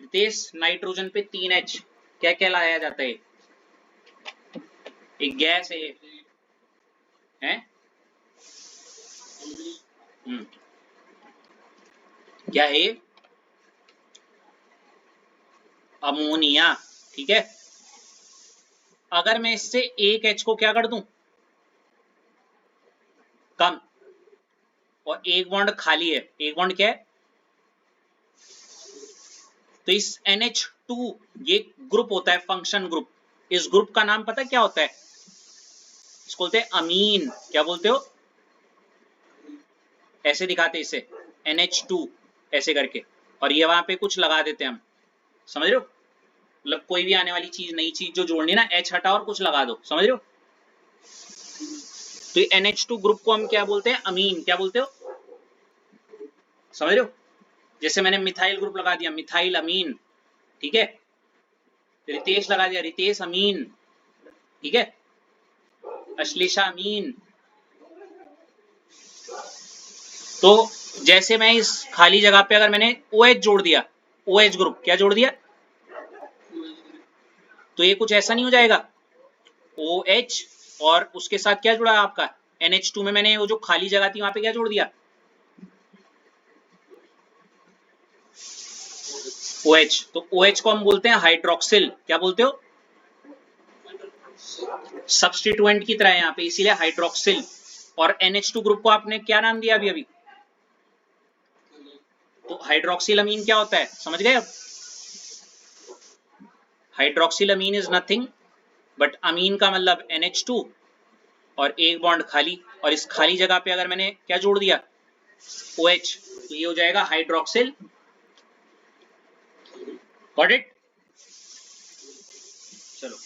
रितेश, नाइट्रोजन पे 3 H क्या कहलाया जाता है? एक गैस है, हैं? क्या है? अमोनिया, ठीक है। अगर मैं इससे एक H को क्या कर दूं, कम, और एक बॉन्ड खाली है, एक बॉन्ड क्या है, तो इस NH2 ये ग्रुप होता है फंक्शन ग्रुप, इस ग्रुप का नाम पता क्या होता है, इसको बोलते हैं अमीन। क्या बोलते हो? ऐसे दिखाते इसे, NH2 ऐसे करके, और ये वहां पे कुछ लगा देते हैं हम, समझ रहे हो, मतलब कोई भी आने वाली चीज, नई चीज जो जोड़नी है ना, H हटा और कुछ लगा दो, समझ रहे हो। तो ये NH2 ग्रुप को हम क्या बोलते हैं, अमीन। क्या बोलते हो, समझ रहे हो। जैसे मैंने मिथाइल ग्रुप लगा दिया, मिथाइल अमीन, ठीक है। रितेश लगा दिया, रितेश अमीन, ठीक है। अश्लेषा अमीन। तो जैसे मैं इस खाली जगह पे अगर मैंने OH जोड़ दिया, OH ग्रुप क्या जोड़ दिया, तो ये कुछ ऐसा नहीं हो जाएगा, OH और उसके साथ क्या जुड़ा आपका NH2 में मैंने वो जो खाली जगह थी वहां पे क्या जोड़ दिया, OH। तो OH को हम बोलते हैं हाइड्रोक्सिल, क्या बोलते हो, सब्स्टिट्यूएंट की तरह यहाँ पे, इसीलिए हाइड्रोक्सिल। और NH2 ग्रुप को आपने क्या नाम दिया अभी अभी, तो हाइड्रोक्सिल अमीन क्या होता है, समझ गए अब। Hydroxyl amine is nothing but amine का मतलब NH2 और एक बॉन्ड खाली, और इस खाली जगह पे अगर मैंने क्या जोड़ दिया, OH, तो ये हो जाएगा हाइड्रोक्सिल। Got it. चलो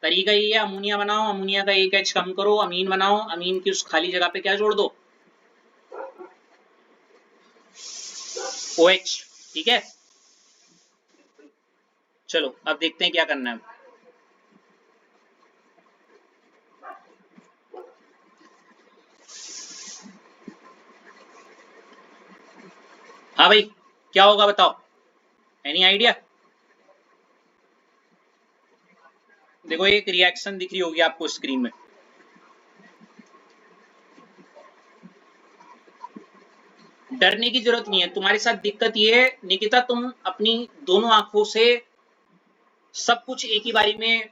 तरीका ये है, अमोनिया बनाओ, अमोनिया का एक H कम करो, अमीन बनाओ, अमीन की उस खाली जगह पे क्या जोड़ दो, OH। ठीक है, चलो अब देखते हैं क्या करना है। हाँ भाई क्या होगा बताओ, एनी आइडिया। देखो एक रिएक्शन दिख रही होगी आपको स्क्रीन में, डरने की जरूरत नहीं है। तुम्हारे साथ दिक्कत ये है निकिता, तुम अपनी दोनों आंखों से सब कुछ एक ही बारी में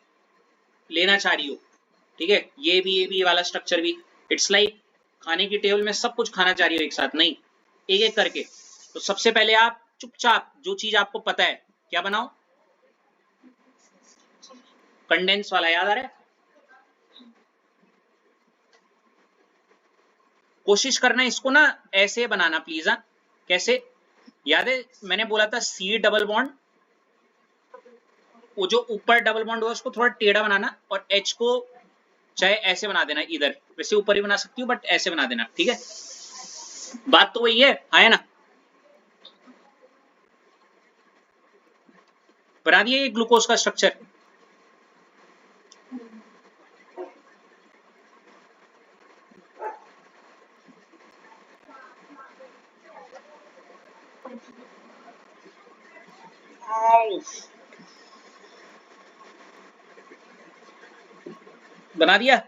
लेना चाह रही हो, ठीक है, ये भी वाला स्ट्रक्चर भी, इट्स लाइक खाने की टेबल में सब कुछ खाना चाह रही हो एक साथ, नहीं, एक एक करके। तो सबसे पहले आप चुपचाप जो चीज आपको पता है क्या बनाओ, कंडेंस वाला याद आ रहा है, कोशिश करना इसको ना ऐसे बनाना प्लीज। हाँ कैसे, याद है मैंने बोला था C डबल बॉन्ड, वो जो ऊपर डबल बॉन्ड हुआ उसको थोड़ा टेढ़ा बनाना, और H को चाहे ऐसे बना देना, इधर वैसे ऊपर ही बना सकती हूँ बट ऐसे बना देना, ठीक है, बात तो वही है, आया ना। बना दिया ये ग्लूकोज का स्ट्रक्चर। बना दिया।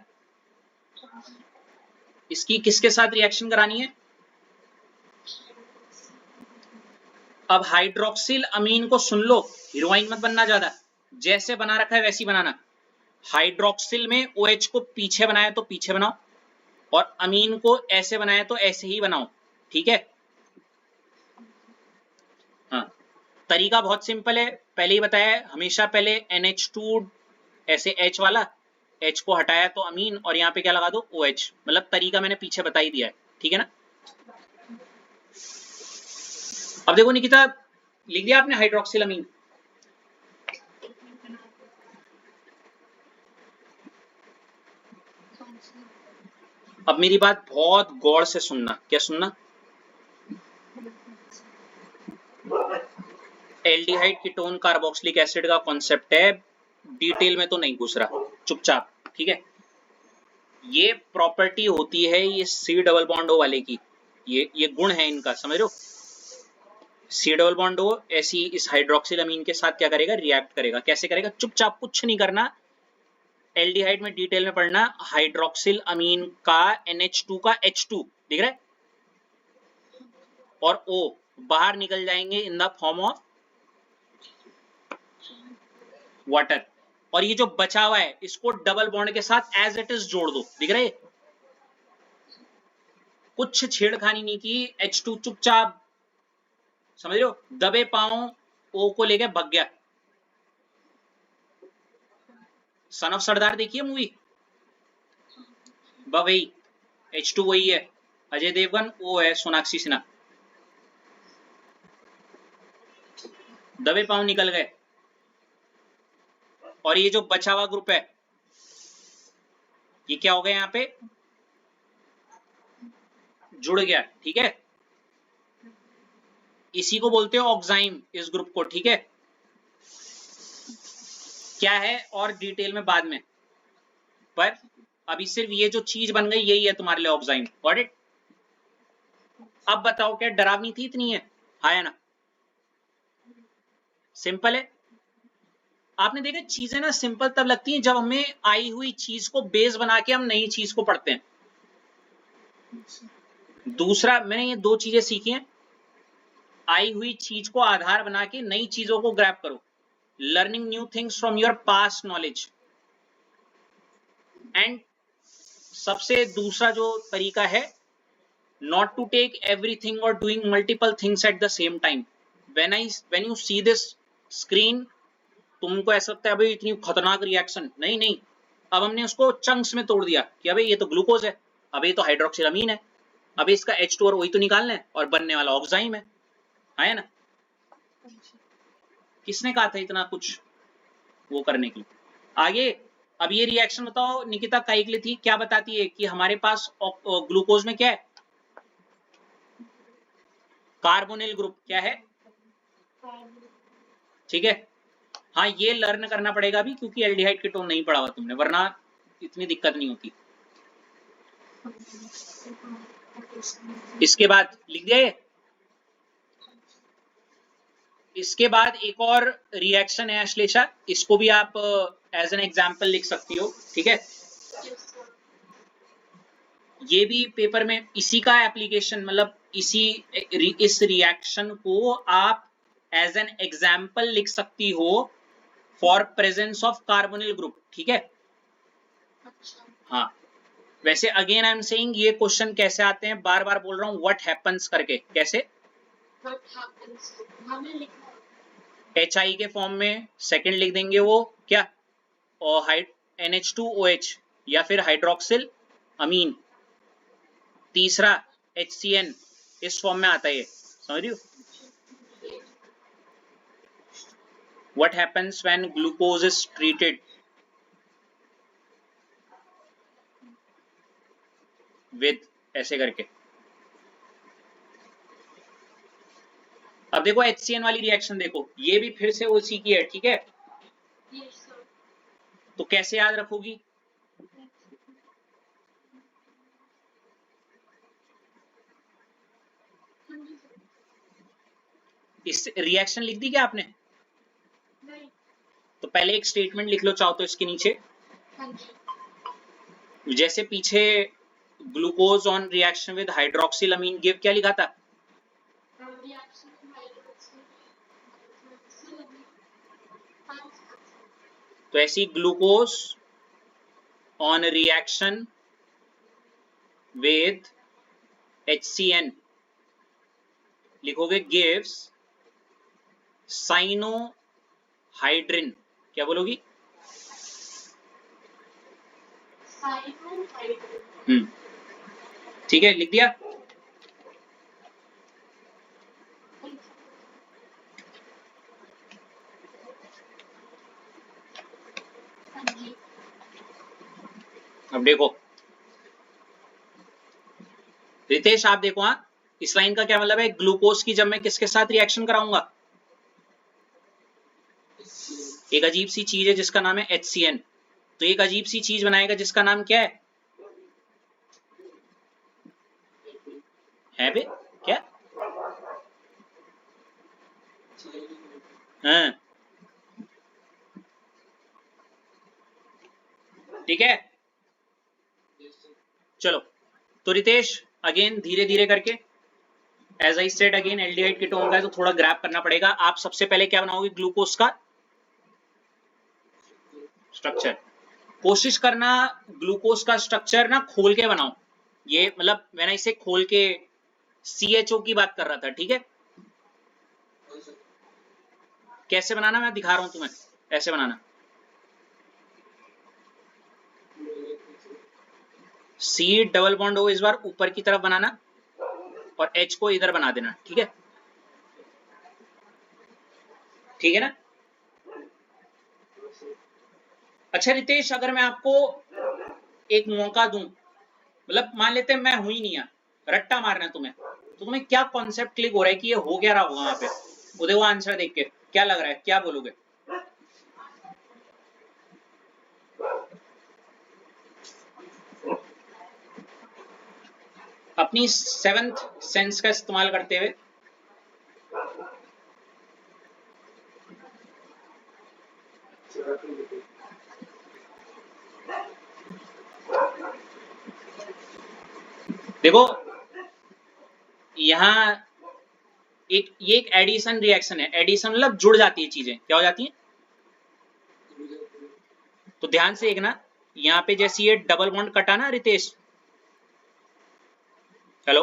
इसकी किसके साथ रिएक्शन करानी है, अब हाइड्रोक्सिल अमीन को सुन लो, हीरोइन मत बनना ज्यादा, जैसे बना रखा है वैसे ही बनाना। हाइड्रोक्सिल में OH को पीछे बनाया तो पीछे बनाओ, और अमीन को ऐसे बनाया तो ऐसे ही बनाओ, ठीक है। हाँ तरीका बहुत सिंपल है, पहले ही बताया है, हमेशा पहले NH2 ऐसे H वाला, H को हटाया तो अमीन, और यहाँ पे क्या लगा दो OH, मतलब तरीका मैंने पीछे बता ही दिया है, ठीक है ना। अब देखो निकिता, लिख दिया आपने हाइड्रोक्सिल अमीन, अब मेरी बात बहुत गौर से सुनना, क्या सुनना, एल्डिहाइड कीटोन कार्बोक्सिलिक एसिड का कॉन्सेप्ट है, डिटेल में तो नहीं घुस रहा, चुपचाप, ठीक है। ये प्रॉपर्टी होती है ये C डबल बॉन्ड O वाले की, ये गुण है इनका, समझ रहे हो। C डबल बॉन्ड O ऐसी इस हाइड्रोक्सिल अमीन के साथ क्या करेगा, रिएक्ट करेगा, कैसे करेगा, चुपचाप कुछ नहीं करना, एल्डिहाइड में डिटेल में पढ़ना, हाइड्रोक्सिल अमीन का NH2 का H2 दिख रहा है, और O बाहर निकल जाएंगे in the form of water, और ये जो बचा हुआ है इसको डबल बॉन्ड के साथ एज इट इज जोड़ दो, दिख रहा है, कुछ छेड़खानी नहीं की, H2 चुपचाप, समझ रहे हो, दबे पांव O को लेके भग गया। सन ऑफ सरदार देखिए मूवी, वही H2 वही है, अजय देवगन, O है सोनाक्षी सिन्हा, दबे पांव निकल गए, और ये जो बचा हुआ ग्रुप है ये क्या हो गया, यहाँ पे जुड़ गया, ठीक है, इसी को बोलते हो ऑक्साइम इस ग्रुप को, ठीक है, क्या है और डिटेल में बाद में, पर अभी सिर्फ ये जो चीज बन गई यही है तुम्हारे लिए ऑक्साइम, गॉट इट। अब बताओ क्या डरावनी थी इतनी है? हाँ या ना? सिंपल है। आपने देखा चीजें ना सिंपल तब लगती हैं जब हमें आई हुई चीज को बेस बना के हम नई चीज को पढ़ते हैं। दूसरा मैंने ये दो चीजें सीखी हैं, आई हुई चीज को आधार बना के नई चीजों को ग्रैब करो, learning new things from your past knowledge. And सबसे दूसरा जो तरीका है, not to take everything or doing multiple things at the same time. When you see this screen, तुमको ऐसा लगता है अबे इतनी खतरनाक रिएक्शन, नहीं नहीं, अब हमने उसको चंक्स में तोड़ दिया कि अबे ये तो ग्लूकोज है, अबे ये तो हाइड्रोक्सिलामीन है, अबे इसका H2 और वही तो निकालना है और बनने वाला ऑक्साइम है ना? किसने कहा था इतना कुछ वो करने की? आगे अब ये रिएक्शन बताओ निकिता काई के लिए थी, क्या बताती है कि हमारे पास ग्लूकोज में क्या है? कार्बोनिल ग्रुप क्या है? ठीक है, हाँ ये लर्न करना पड़ेगा अभी, क्योंकि एल्डिहाइड कीटोन नहीं पढ़ा हुआ तुमने, वरना इतनी दिक्कत नहीं होती। इसके बाद लिख दिया ये। इसके बाद एक और रिएक्शन है अश्लेषा, इसको भी आप एज एन एग्जाम्पल लिख सकती हो, ठीक है? ये भी पेपर में इसी का एप्लीकेशन, मतलब इस रिएक्शन को आप एज एन एग्जाम्पल लिख सकती हो for presence of carbonyl group, ठीक है? हाँ, वैसे अगेन आई एम सेइंग ये क्वेश्चन कैसे आते हैं, बार बार बोल रहा हूँ, व्हाट हैपेंस करके, कैसे? HI के फॉर्म में, सेकंड लिख देंगे वो क्या, और NH2OH या फिर हाइड्रोक्सिल अमीन, तीसरा HCN, इस फॉर्म में आता है ये, समझ रही हो? What happens when glucose is treated with, ऐसे करके। अब देखो HCN वाली रिएक्शन देखो, ये भी फिर से उसी की है, ठीक है? तो कैसे याद रखोगी? इस रिएक्शन लिख दी क्या आपने? नहीं। तो पहले एक स्टेटमेंट लिख लो चाहो तो इसके नीचे, जैसे पीछे glucose on reaction with hydroxyl amine give, क्या लिखा था? तो ऐसी glucose on reaction with HCN लिखोगे गिव्स साइनोहाइड्रिन, क्या बोलोगी? ठीक है, लिख दिया? अब देखो रितेश, आप देखो, हाँ इस लाइन का क्या मतलब है, ग्लूकोज की जब मैं किसके साथ रिएक्शन कराऊंगा, एक अजीब सी चीज है जिसका नाम है HCN, तो एक अजीब सी चीज बनाएगा जिसका नाम क्या है बे, क्या? हाँ ठीक है, चलो तो रितेश अगेन धीरे धीरे करके, as I said again aldehyde ketone का है तो थोड़ा ग्रैब करना पड़ेगा। आप सबसे पहले क्या बनाओगे, ग्लूकोज का स्ट्रक्चर, कोशिश करना ग्लूकोज का स्ट्रक्चर ना खोल के बनाओ, ये मतलब मैंने इसे खोल के CHO की बात कर रहा था, ठीक है? कैसे बनाना मैं दिखा रहा हूं तुम्हें, ऐसे बनाना, C डबल बॉन्ड O इस बार ऊपर की तरफ बनाना और H को इधर बना देना, ठीक है? ठीक है ना? अच्छा रितेश, अगर मैं आपको एक मौका दूं, मतलब मान लेते हैं मैं हूं ही नहीं, रट्टा मारना है तुम्हें, तो तुम्हें क्या कॉन्सेप्ट क्लिक हो रहा है कि ये हो क्या रहा होगा वहां पे, वो देखो आंसर देख के क्या लग रहा है, क्या बोलोगे? अपनी सेवंथ सेंस का इस्तेमाल करते हुए देखो, यहाँ ये एक एडिशन रिएक्शन है। एडिशन मतलब जुड़ जाती है चीजें। क्या हो जाती है? तो ध्यान से देखना, यहाँ पे जैसे ये डबल बॉन्ड कटा ना रितेश, हेलो,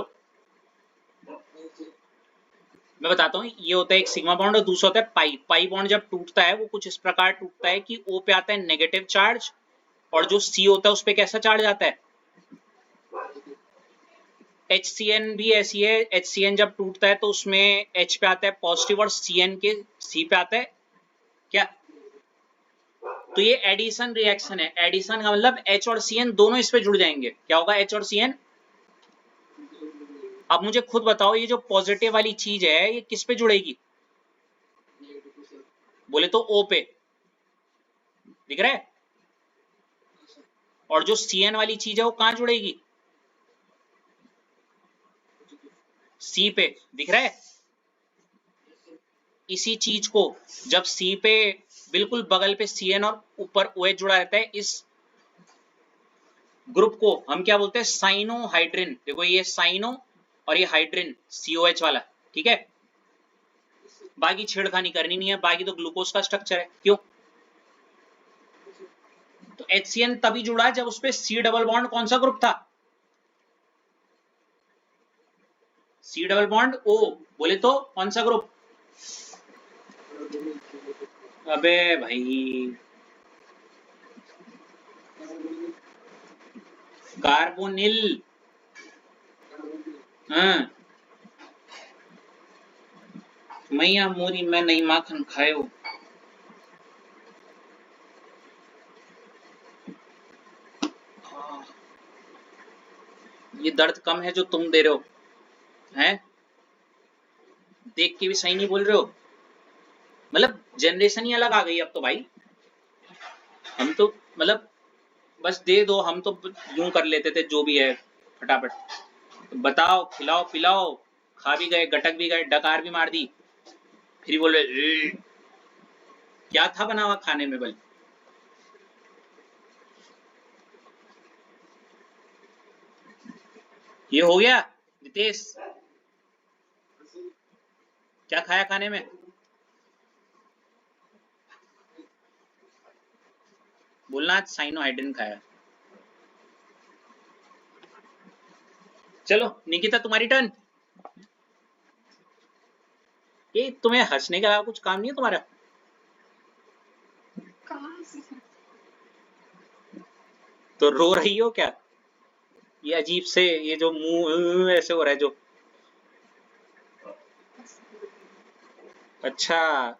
मैं बताता हूँ, ये होता है एक सिग्मा बॉन्ड और दूसरा होता है पाई। पाई बॉन्ड जब टूटता है वो कुछ इस प्रकार टूटता है कि O पे आता है नेगेटिव चार्ज, और जो C होता है उस पे कैसा चार्ज आता है? HCN भी ऐसी है। HCN जब टूटता है तो उसमें H पे आता है पॉजिटिव और CN के C पे आता है क्या? तो ये एडिशन रिएक्शन है। एडिशन का मतलब H और CN दोनों इस पे जुड़ जाएंगे। क्या होगा H और CN? अब मुझे खुद बताओ, ये जो पॉजिटिव वाली चीज है ये किस पे जुड़ेगी? बोले तो O पे, दिख रहा है? और जो CN वाली चीज है वो कहां जुड़ेगी? C पे, दिख रहा है? इसी चीज को जब C पे बिल्कुल बगल पे CN और ऊपर OH जुड़ा रहता है, इस ग्रुप को हम क्या बोलते हैं? साइनोहाइड्रिन। देखो ये साइनो और ये हाइड्रिन COH वाला, ठीक है? बाकी छेड़खानी करनी नहीं है, बाकी तो ग्लूकोज का स्ट्रक्चर है। क्यों? तो HCN तभी जुड़ा जब उस पे C डबल बॉन्ड कौन सा ग्रुप था? C double bond O। बोले तो कौन सा ग्रुप? अबे भाई, कार्बोनिल। हाँ, मैया मोरी मैं नहीं माखन खायो। ये दर्द कम है जो तुम दे रहे हो, हैं? देख के भी सही नहीं बोल रहे हो। मतलब जनरेशन ही अलग आ गई अब तो भाई। हम तो मतलब बस दे दो, हम तो यूं कर लेते थे जो भी है फटाफट। तो बताओ, खिलाओ पिलाओ, खा भी गए, गटक भी गए, डकार भी मार दी, फिर बोले क्या था बना हुआ खाने में? बल ये हो गया रितेश, क्या खाया खाने में? बोलना आज साइनोहाइड्रिन खाया। चलो निकिता तुम्हारी टर्न। ये तुम्हें हंसने के अलावा कुछ काम नहीं है तुम्हारा? कहाँ से? तो रो रही हो क्या? ये अजीब से ये जो मुंह ऐसे हो रहा है जो। अच्छा,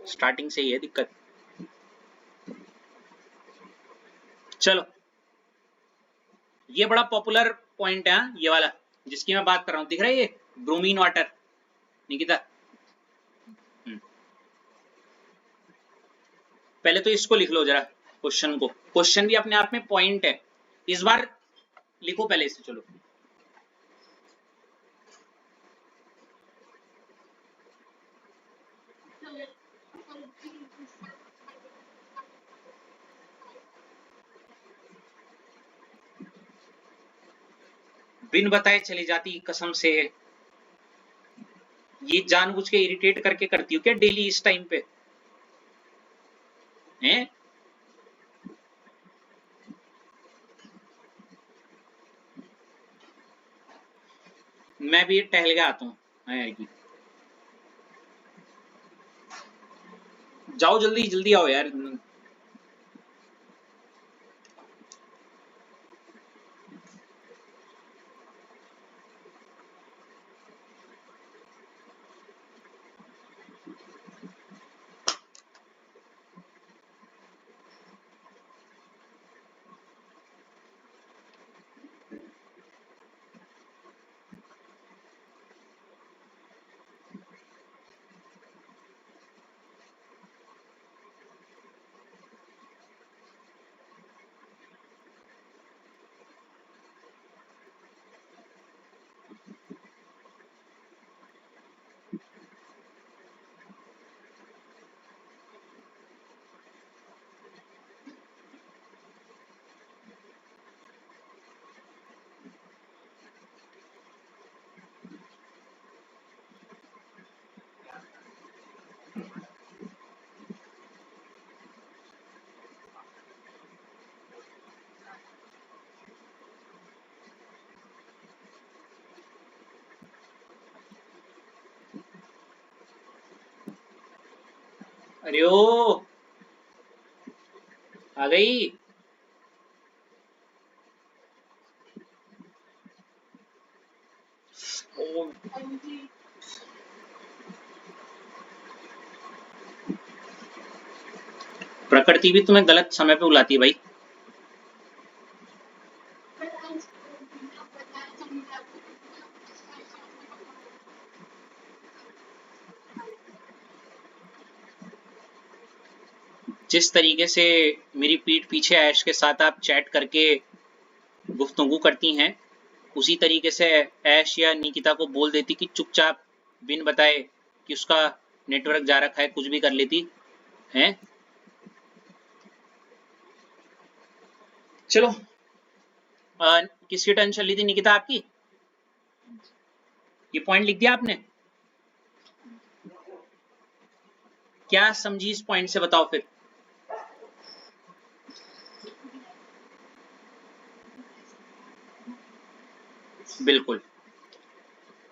स्टार्टिंग से ही है दिक्कत। चलो, ये बड़ा पॉपुलर पॉइंट है, हाँ, ये वाला जिसकी मैं बात कर रहा हूँ, दिख रहा है ये ब्रोमीन वाटर, निकिता? पहले तो इसको लिख लो जरा, क्वेश्चन को। क्वेश्चन भी अपने आप में पॉइंट है। इस बार लिखो पहले इसे, चलो। बिन बताए चली जाती कसम से। ये जानबूझ के इरिटेट करके करती हो क्या डेली इस टाइम पे? हैं? मैं भी टहल के आता हूँ, आएगी। जाओ जल्दी जल्दी आओ यार। अरे ओ आ गई। ओ, प्रकृति भी तुम्हें गलत समय पे बुलाती है भाई। जिस तरीके से मेरी पीठ पीछे ऐश के साथ आप चैट करके गुफ्तगू करती हैं, उसी तरीके से ऐश या निकिता को बोल देती कि चुपचाप बिन बताए कि उसका नेटवर्क जा रखा है, कुछ भी कर लेती हैं। चलो, किसकी टर्न चल रही थी? निकिता आपकी। ये पॉइंट लिख दिया आपने? क्या समझी इस पॉइंट से, बताओ फिर। बिल्कुल,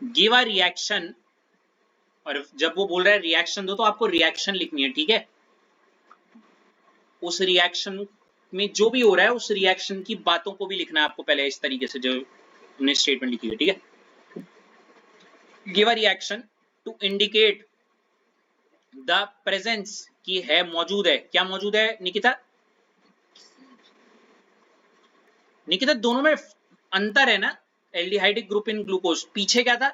गिव अ रिएक्शन, और जब वो बोल रहा है रिएक्शन दो तो आपको रिएक्शन लिखनी है, ठीक है। उस रिएक्शन में जो भी हो रहा है उस रिएक्शन की बातों को भी लिखना है आपको पहले, इस तरीके से जो हमने स्टेटमेंट लिखी है, ठीक है। Give a reaction to indicate the presence, की है मौजूद है। क्या मौजूद है निकिता? निकिता दोनों में अंतर है ना, एल्डिहाइडिक ग्रुप इन ग्लूकोज। पीछे क्या था?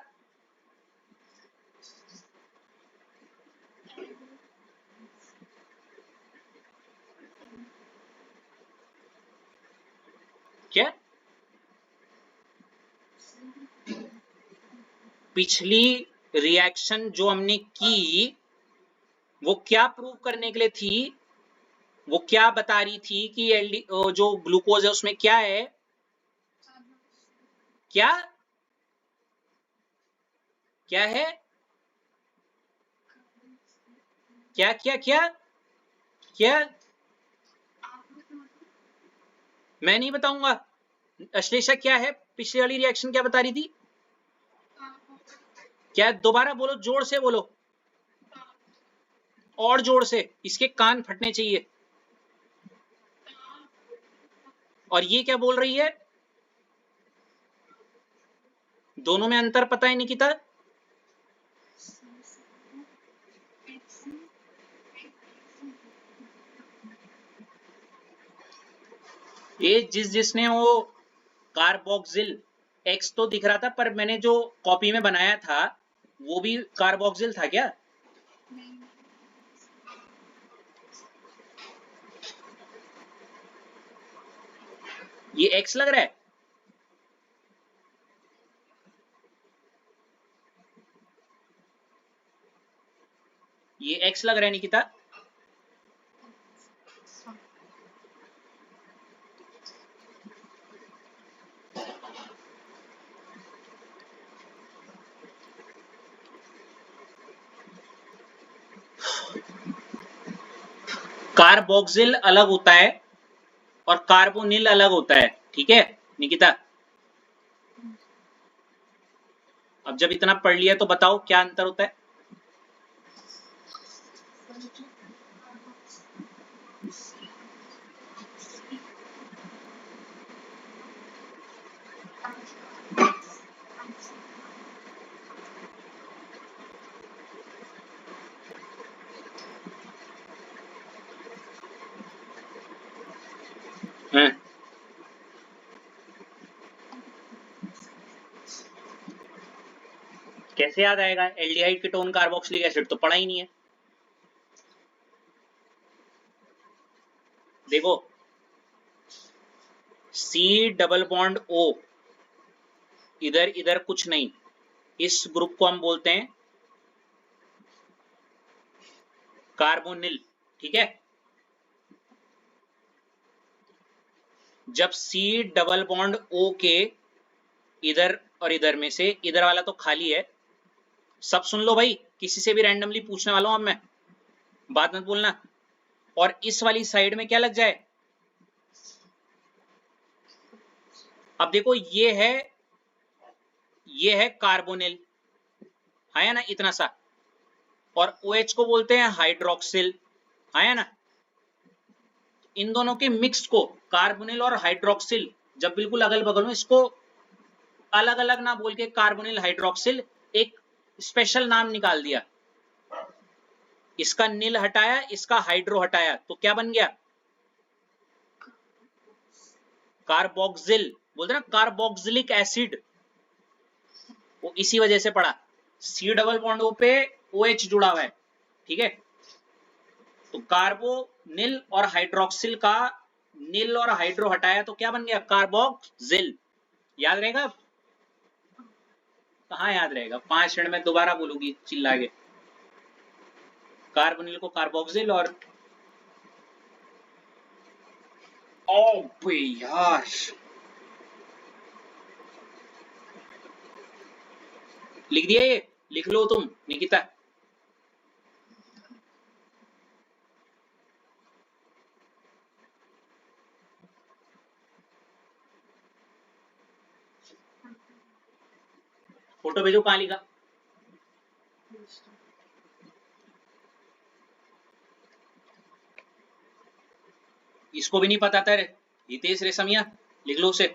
क्या? पिछली रिएक्शन जो हमने की वो क्या प्रूव करने के लिए थी? वो क्या बता रही थी कि एलडी जो ग्लूकोज है उसमें क्या है? क्या क्या है? क्या क्या क्या क्या? मैं नहीं बताऊंगा। अश्लेषा क्या है? पिछली वाली रिएक्शन क्या बता रही थी? क्या? दोबारा बोलो, जोर से बोलो, और जोर से, इसके कान फटने चाहिए। और ये क्या बोल रही है? दोनों में अंतर पता है निकिता? ये जिसने वो कार्बोक्सिल एक्स तो दिख रहा था, पर मैंने जो कॉपी में बनाया था वो भी कार्बोक्सिल था क्या? ये एक्स लग रहा है। ये एक्स लग रहा है निकिता। कार्बोक्सिल अलग होता है और कार्बोनिल अलग होता है, ठीक है निकिता। अब जब इतना पढ़ लिया तो बताओ क्या अंतर होता है? हाँ। कैसे याद आएगा? एल्डिहाइड कीटोन कार्बोक्सिलिक एसिड तो पढ़ा ही नहीं है। देखो, सी डबल बॉन्ड ओ, इधर इधर कुछ नहीं, इस ग्रुप को हम बोलते हैं कार्बोनिल, ठीक है। जब सी डबल बॉन्ड ओ के इधर और इधर में से इधर वाला तो खाली है, सब सुन लो भाई, किसी से भी रैंडमली पूछने वाला हूं अब मैं, बात मत बोलना। और इस वाली साइड में क्या लग जाए? अब देखो, ये है कार्बोनिल, है ना, इतना सा। और OH को बोलते हैं हाइड्रोक्सिल, आया ना। इन दोनों के मिक्स को, कार्बोनिल और हाइड्रोक्सिल, जब बिल्कुल अगल बगल में, इसको अलग अलग ना बोल के कार्बोनिल हाइड्रोक्सिल एक स्पेशल नाम निकाल दिया। इसका नील हटाया, इसका हाइड्रो हटाया, तो क्या बन गया? कार्बोक्सिल। बोलते ना कार्बोक्सिलिक एसिड, वो इसी वजह से पड़ा। सी डबल बॉन्ड पे OH जुड़ा हुआ है, ठीक है। तो कार्बोनिल और हाइड्रोक्सिल का नील और हाइड्रो हटाया तो क्या बन गया? कार्बोक्सिल। याद रहेगा? कहाँ याद रहेगा, 5 मिनट में दोबारा बोलूंगी चिल्ला के। कार्बोनिल को कार्बोक्सिल और ओ यार, लिख दिया ये? लिख लो तुम निकिता। फोटो भेजो, कहाँ लिखा? इसको भी नहीं पता था रे, हितेश रेशमिया, लिख लो उसे।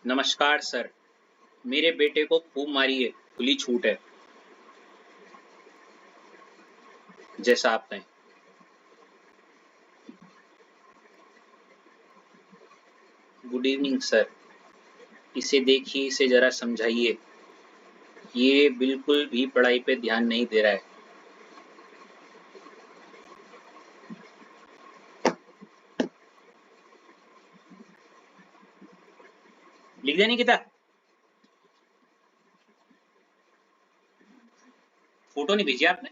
नमस्कार सर, मेरे बेटे को खूब मारिए, खुली छूट है, जैसा आप कहें। गुड इवनिंग सर, इसे देखिए, इसे जरा समझाइए, ये बिल्कुल भी पढ़ाई पे ध्यान नहीं दे रहा है। लिख दिया निकिता? फोटो नहीं भेजी आपने?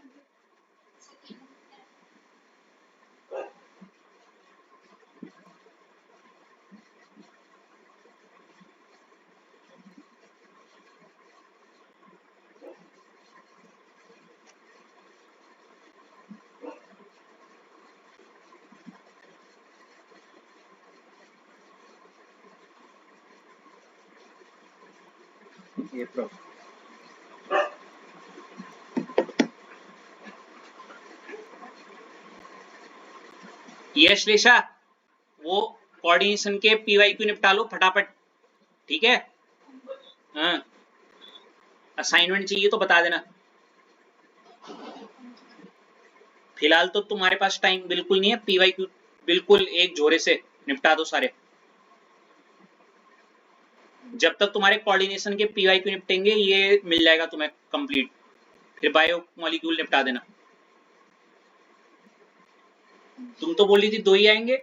ये यश लेशा, वो कोऑर्डिनेशन के PYQ निपटा लो फटाफट, ठीक है। हाँ, असाइनमेंट चाहिए तो बता देना। फिलहाल तो तुम्हारे पास टाइम बिल्कुल नहीं है, PYQ बिल्कुल एक जोरे से निपटा दो सारे। जब तक तुम्हारे कोऑर्डिनेशन के PYQ निपटेंगे ये मिल जाएगा तुम्हें कंप्लीट, फिर बायो मॉलिक्यूल निपटा देना। तुम तो बोल रही थी 2 ही आएंगे।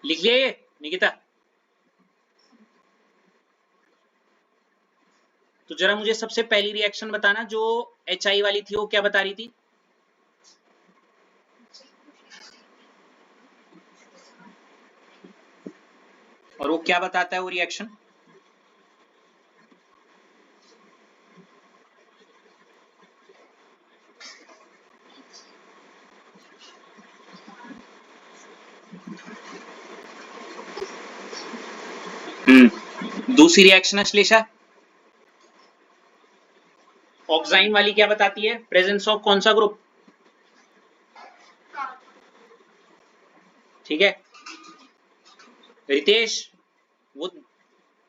लिख लिया ये निकिता? तो जरा मुझे सबसे पहली रिएक्शन बताना, जो HI वाली थी वो क्या बता रही थी? और वो क्या बताता है वो रिएक्शन? दूसरी रिएक्शन अश्लेषा, ऑक्साइन वाली क्या बताती है? प्रेजेंस ऑफ कौन सा ग्रुप? ठीक है रितेश, वो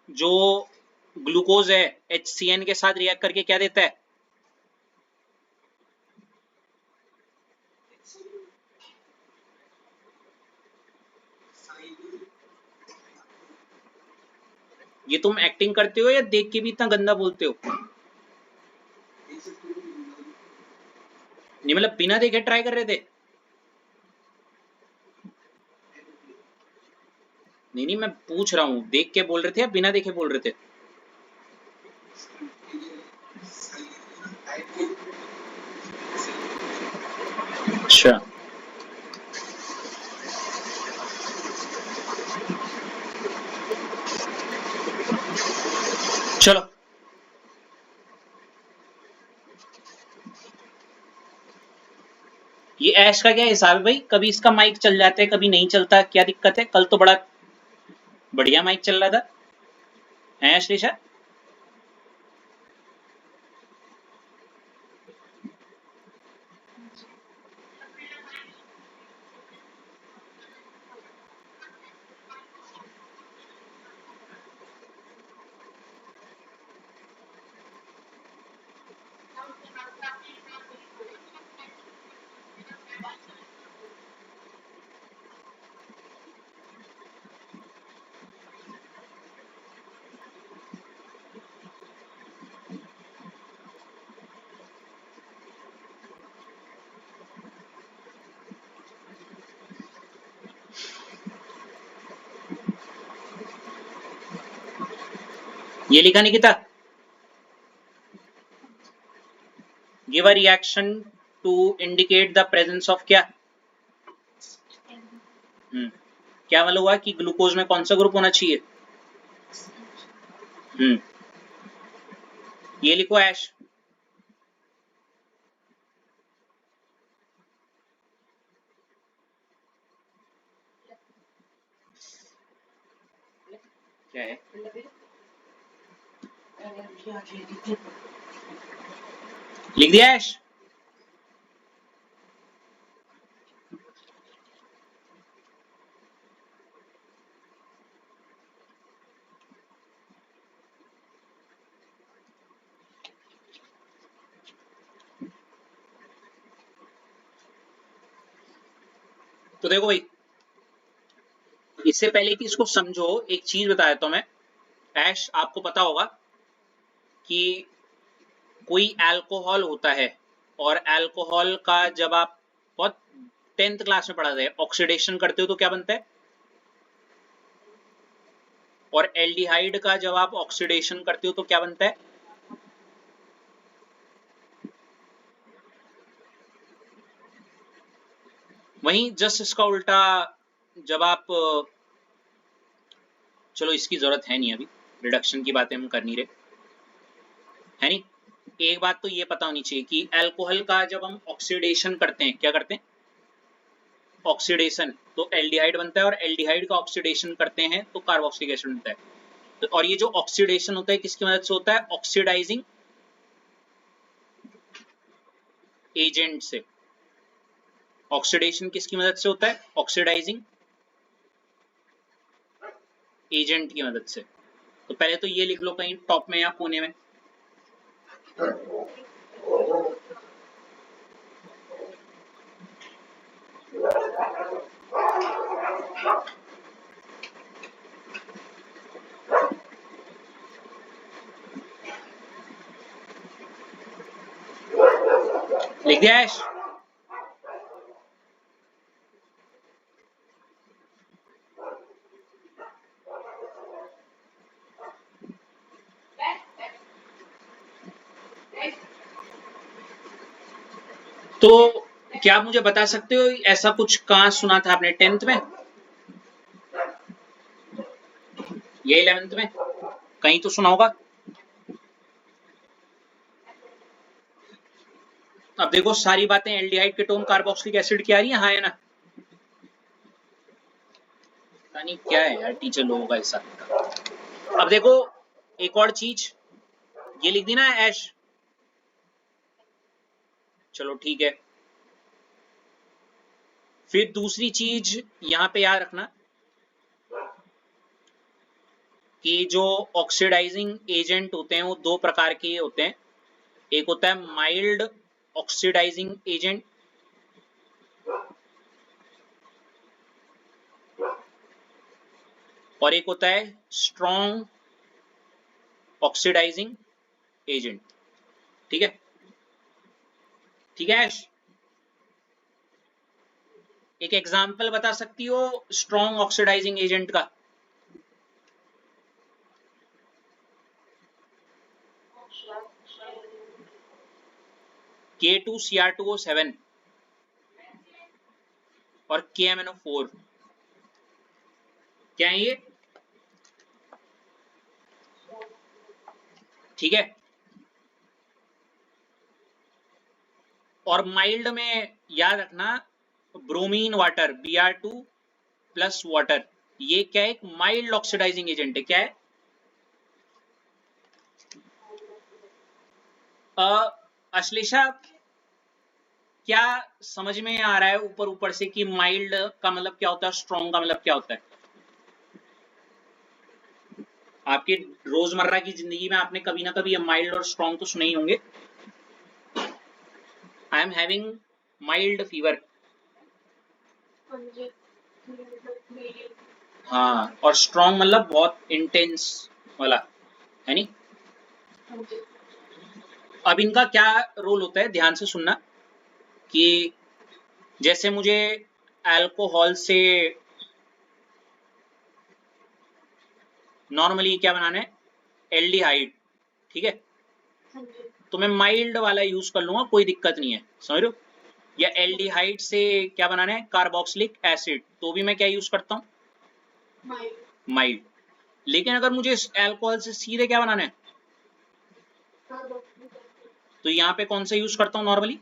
जो ग्लूकोज है HCN के साथ रिएक्ट करके क्या देता है? ये तुम एक्टिंग करते हो या देख के भी इतना गंदा बोलते हो? नहीं मतलब बिना देखे ट्राई कर रहे थे? नहीं नहीं, मैं पूछ रहा हूँ देख के बोल रहे थे या बिना देखे बोल रहे थे? अच्छा, चलो। ये ऐश का क्या हिसाब है भाई? कभी इसका माइक चल जाता है, कभी नहीं चलता, क्या दिक्कत है? कल तो बड़ा बढ़िया माइक चल रहा था, है श्रीषा? ये लिखा Nikita, give a reaction to indicate the presence of क्या? क्या मतलब हुआ कि ग्लूकोज में कौन सा ग्रुप होना चाहिए? हम्म, ये लिखो ऐश। क्या है? लिख दिया ऐश? तो देखो भाई, इससे पहले कि इसको समझो एक चीज बता देता हूं मैं। ऐश, आपको पता होगा कि कोई अल्कोहल होता है, और अल्कोहल का जब आप बहुत 10th क्लास में पढ़ा था, ऑक्सीडेशन करते हो तो क्या बनता है? और एल्डिहाइड का जब आप ऑक्सीडेशन करते हो तो क्या बनता है? वहीं जस्ट इसका उल्टा, जब आप चलो इसकी जरूरत है नहीं, अभी रिडक्शन की बातें हम कर नहीं रहे, है नहीं। एक बात तो ये पता होनी चाहिए कि अल्कोहल का जब हम ऑक्सीडेशन करते हैं, क्या करते हैं? ऑक्सीडेशन, तो एल्डिहाइड बनता है, और एल्डिहाइड का ऑक्सीडेशन करते हैं तो कार्बोक्सिलिक एसिड बनता है। तो और ये जो ऑक्सीडेशन होता है किसकी मदद से होता है? ऑक्सीडाइजिंग एजेंट से। ऑक्सीडेशन किसकी मदद से होता है? ऑक्सीडाइजिंग एजेंट की मदद से। तो पहले तो ये लिख लो कहीं टॉप में या कोने में। लिख दिया ऐश? तो क्या आप मुझे बता सकते हो ऐसा कुछ कहाँ सुना था आपने? 10th में या 11th में? कहीं तो सुना होगा। अब देखो सारी बातें एल्डिहाइड कीटोन कार्बोक्सिलिक एसिड की आ रही है, हाँ है ना? पता नहीं क्या है यार टीचर लोगों का ऐसा। अब देखो एक और चीज, ये लिख दी ना ऐश? चलो ठीक है। फिर दूसरी चीज यहाँ पे याद रखना कि जो ऑक्सीडाइजिंग एजेंट होते हैं वो दो प्रकार के होते हैं। एक होता है माइल्ड ऑक्सीडाइजिंग एजेंट, और एक होता है स्ट्रॉन्ग ऑक्सीडाइजिंग एजेंट। ठीक है, ठीक है ऐश, एक एग्जाम्पल बता सकती हो स्ट्रॉन्ग ऑक्सीडाइजिंग एजेंट का? K2Cr2O7 और KMnO4, क्या है ये? ठीक है, और माइल्ड में याद रखना bromine water Br2 plus water, ये क्या है? एक माइल्ड ऑक्सीडाइजिंग एजेंट है। क्या है? अश्लेषा, क्या समझ में आ रहा है ऊपर ऊपर से कि माइल्ड का मतलब क्या होता है, स्ट्रॉन्ग का मतलब क्या होता है? आपके रोजमर्रा की जिंदगी में आपने कभी ना कभी माइल्ड और स्ट्रॉन्ग तो सुने ही होंगे। I am having mild fever, हाँ, और स्ट्रॉन्ग मतलब बहुत इंटेंस वाला, है नी? अब इनका क्या रोल होता है, ध्यान से सुनना, कि जैसे मुझे अल्कोहल से नॉर्मली क्या बनाना है, एल्डिहाइड, ठीक है, तो मैं माइल्ड वाला यूज कर लूंगा, कोई दिक्कत नहीं है, समझ रहे हो? या एल्डिहाइड से क्या बनाना है, कार्बोक्सिलिक एसिड, तो भी मैं क्या यूज करता हूँ, माइल्ड। लेकिन अगर मुझे अल्कोहल से सीधे क्या बनाना है, तो यहाँ पे कौन सा यूज करता हूँ नॉर्मली?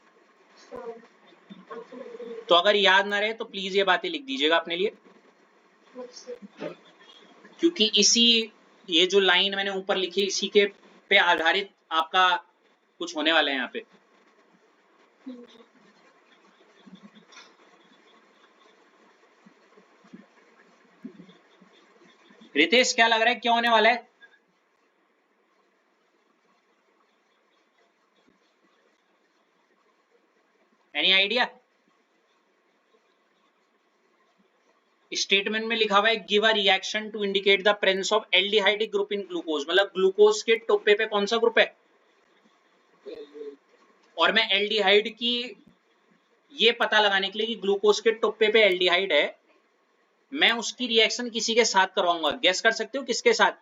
तो अगर याद ना रहे तो प्लीज ये बातें लिख दीजिएगा अपने लिए, क्योंकि इसी, ये जो लाइन मैंने ऊपर लिखी इसी के पे आधारित आपका कुछ होने वाला है यहाँ पे। रितेश, क्या लग रहा है क्या होने वाला है? Any idea? स्टेटमेंट में लिखा हुआ है give a reaction to indicate the presence of aldehydic group in glucose, मतलब ग्लूकोज के टोपे पे कौन सा ग्रुप है, और मैं एल्डिहाइड की ये पता लगाने के लिए कि ग्लूकोज के टोपे पे एल्डिहाइड है, मैं उसकी रिएक्शन किसी के साथ करवाऊंगा। गेस कर सकते हो किसके साथ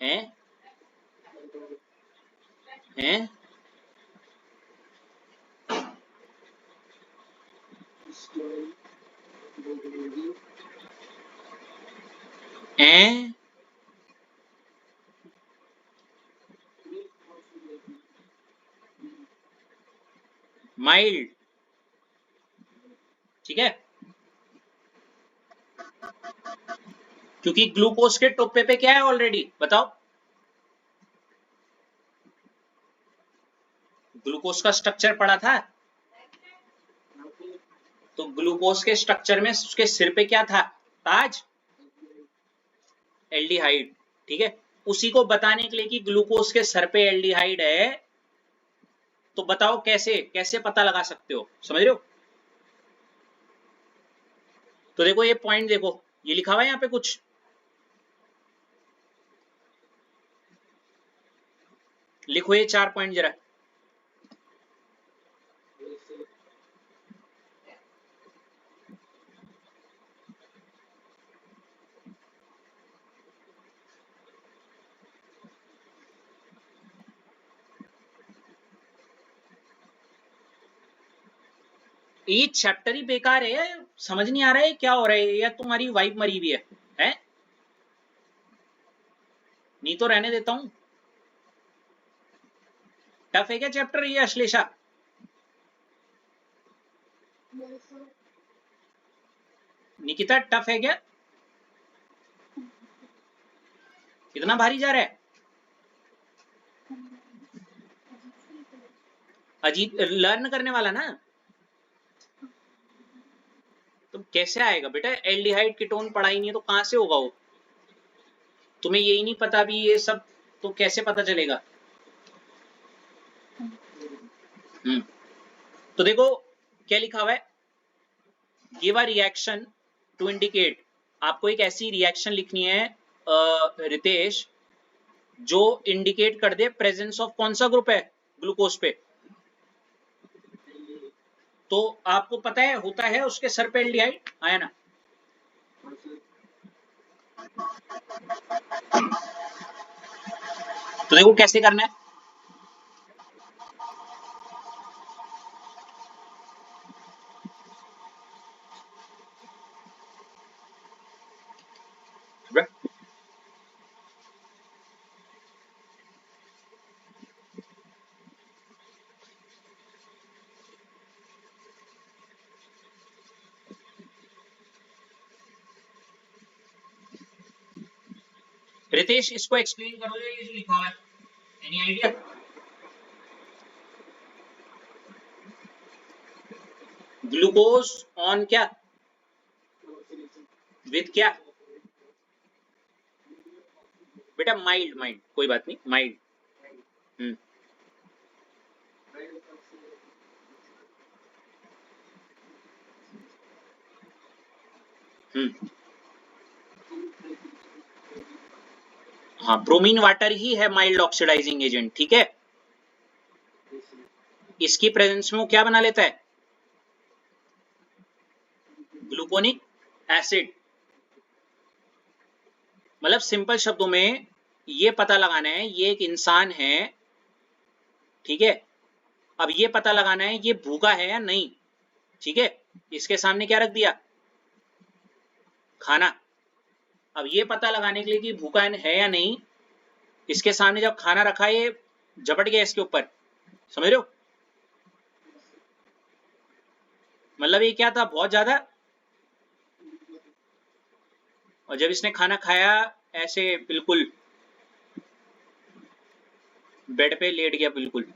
हैं? हैं? हैं? माइल्ड, ठीक है, क्योंकि ग्लूकोज के टोपे पे क्या है ऑलरेडी, बताओ? ग्लूकोज का स्ट्रक्चर पड़ा था, तो ग्लूकोज के स्ट्रक्चर में उसके सिर पे क्या था, ताज, एल्डिहाइड, ठीक है। उसी को बताने के लिए कि ग्लूकोज के सर पे एल्डिहाइड है, तो बताओ कैसे कैसे पता लगा सकते हो, समझ रहे हो? तो देखो ये पॉइंट देखो, ये लिखा हुआ है यहाँ पे कुछ, लिखो ये 4 पॉइंट जरा। ये चैप्टर ही बेकार है, समझ नहीं आ रहा है क्या हो रहा है, या तुम्हारी वाइफ मरी हुई है, हैं? नहीं तो रहने देता हूं। टफ है क्या चैप्टर ये अश्लेषा? निकिता टफ है क्या? कितना भारी जा रहा है? अजीब लर्न करने वाला ना, तो कैसे आएगा बेटा, एल्डिहाइड कीटोन पढ़ा ही नहीं है तो कहां से होगा वो? तुम्हें यही नहीं पता भी ये सब, तो कैसे पता चलेगा? तो देखो क्या लिखा हुआ है, give a reaction to indicate, आपको एक ऐसी रिएक्शन लिखनी है रितेश, जो इंडिकेट कर दे प्रेजेंस ऑफ कौन सा ग्रुप है ग्लूकोज पे। तो आपको पता है होता है उसके सर पे एल्डिहाइड आया ना। तो देखो कैसे करना है। रितेश इसको एक्सप्लेन करोगे ये जो लिखा हुआ है, एनी आइडिया। ग्लूकोज ऑन क्या विद क्या बेटा, माइल्ड माइल्ड कोई बात नहीं, माइल्ड। हम्म हम्म हाँ, ब्रोमीन वाटर ही है माइल्ड ऑक्सीडाइजिंग एजेंट, ठीक है। इसकी प्रेजेंस में वो क्या बना लेता है, ग्लूकोनिक एसिड। मतलब सिंपल शब्दों में ये पता लगाना है ये एक इंसान है, ठीक है। अब ये पता लगाना है ये भूखा है या नहीं, ठीक है। इसके सामने क्या रख दिया, खाना। अब ये पता लगाने के लिए कि भूखा है या नहीं, इसके सामने जब खाना रखा ये झपट गया इसके ऊपर, समझ रहे हो। मतलब ये क्या था, बहुत ज्यादा। और जब इसने खाना खाया ऐसे बिल्कुल बेड पे लेट गया बिल्कुल,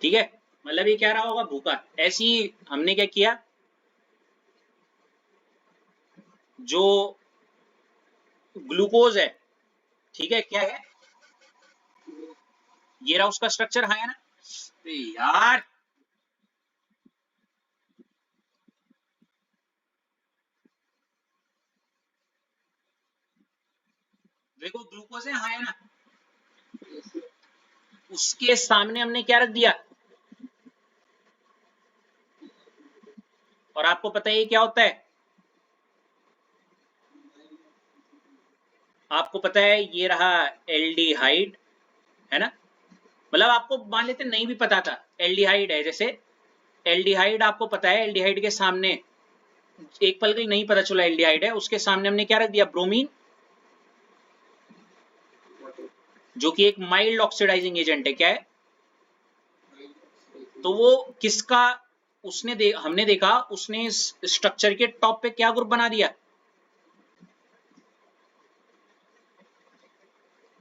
ठीक है। मतलब ये क्या रहा होगा, भूखा। ऐसी हमने क्या किया, जो ग्लूकोज है, ठीक है, क्या है, ये रहा उसका स्ट्रक्चर, हाँ है ना। यार देखो ग्लूकोज है, हाँ है ना। उसके सामने हमने क्या रख दिया, और आपको पता है ये क्या होता है, आपको पता है ये रहा एल्डिहाइड, है ना। मतलब आपको मान लेते नहीं भी पता था एल्डिहाइड है, जैसे एल्डिहाइड आपको पता है, एल्डिहाइड के सामने एक पल के लिए नहीं पता चला एल्डिहाइड है, उसके सामने हमने क्या रख दिया, ब्रोमीन, जो कि एक माइल्ड ऑक्सीडाइजिंग एजेंट है, क्या है। तो वो किसका, हमने देखा उसने इस स्ट्रक्चर के टॉप पे क्या ग्रुप बना दिया,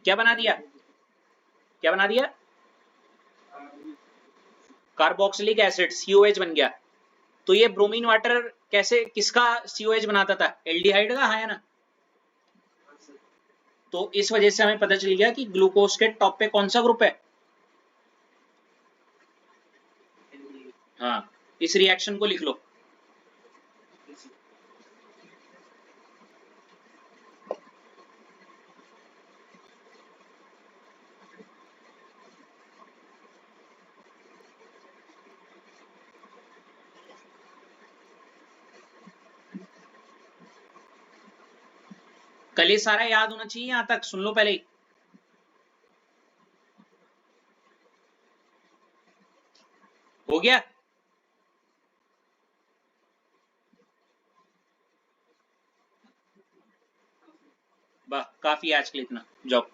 क्या बना दिया, क्या बना दिया, कार्बोक्सिलिक एसिड, COH बन गया। तो ये ब्रोमीन वाटर कैसे, किसका COH बनाता था, एल्डिहाइड का, है ना। तो इस वजह से हमें पता चल गया कि ग्लूकोज के टॉप पे कौन सा ग्रुप है। हाँ, इस रिएक्शन को लिख लो। कल ये सारा याद होना चाहिए, यहां तक सुन लो पहले ही। हो गया, वाह काफी आज के लिए इतना, जाओ।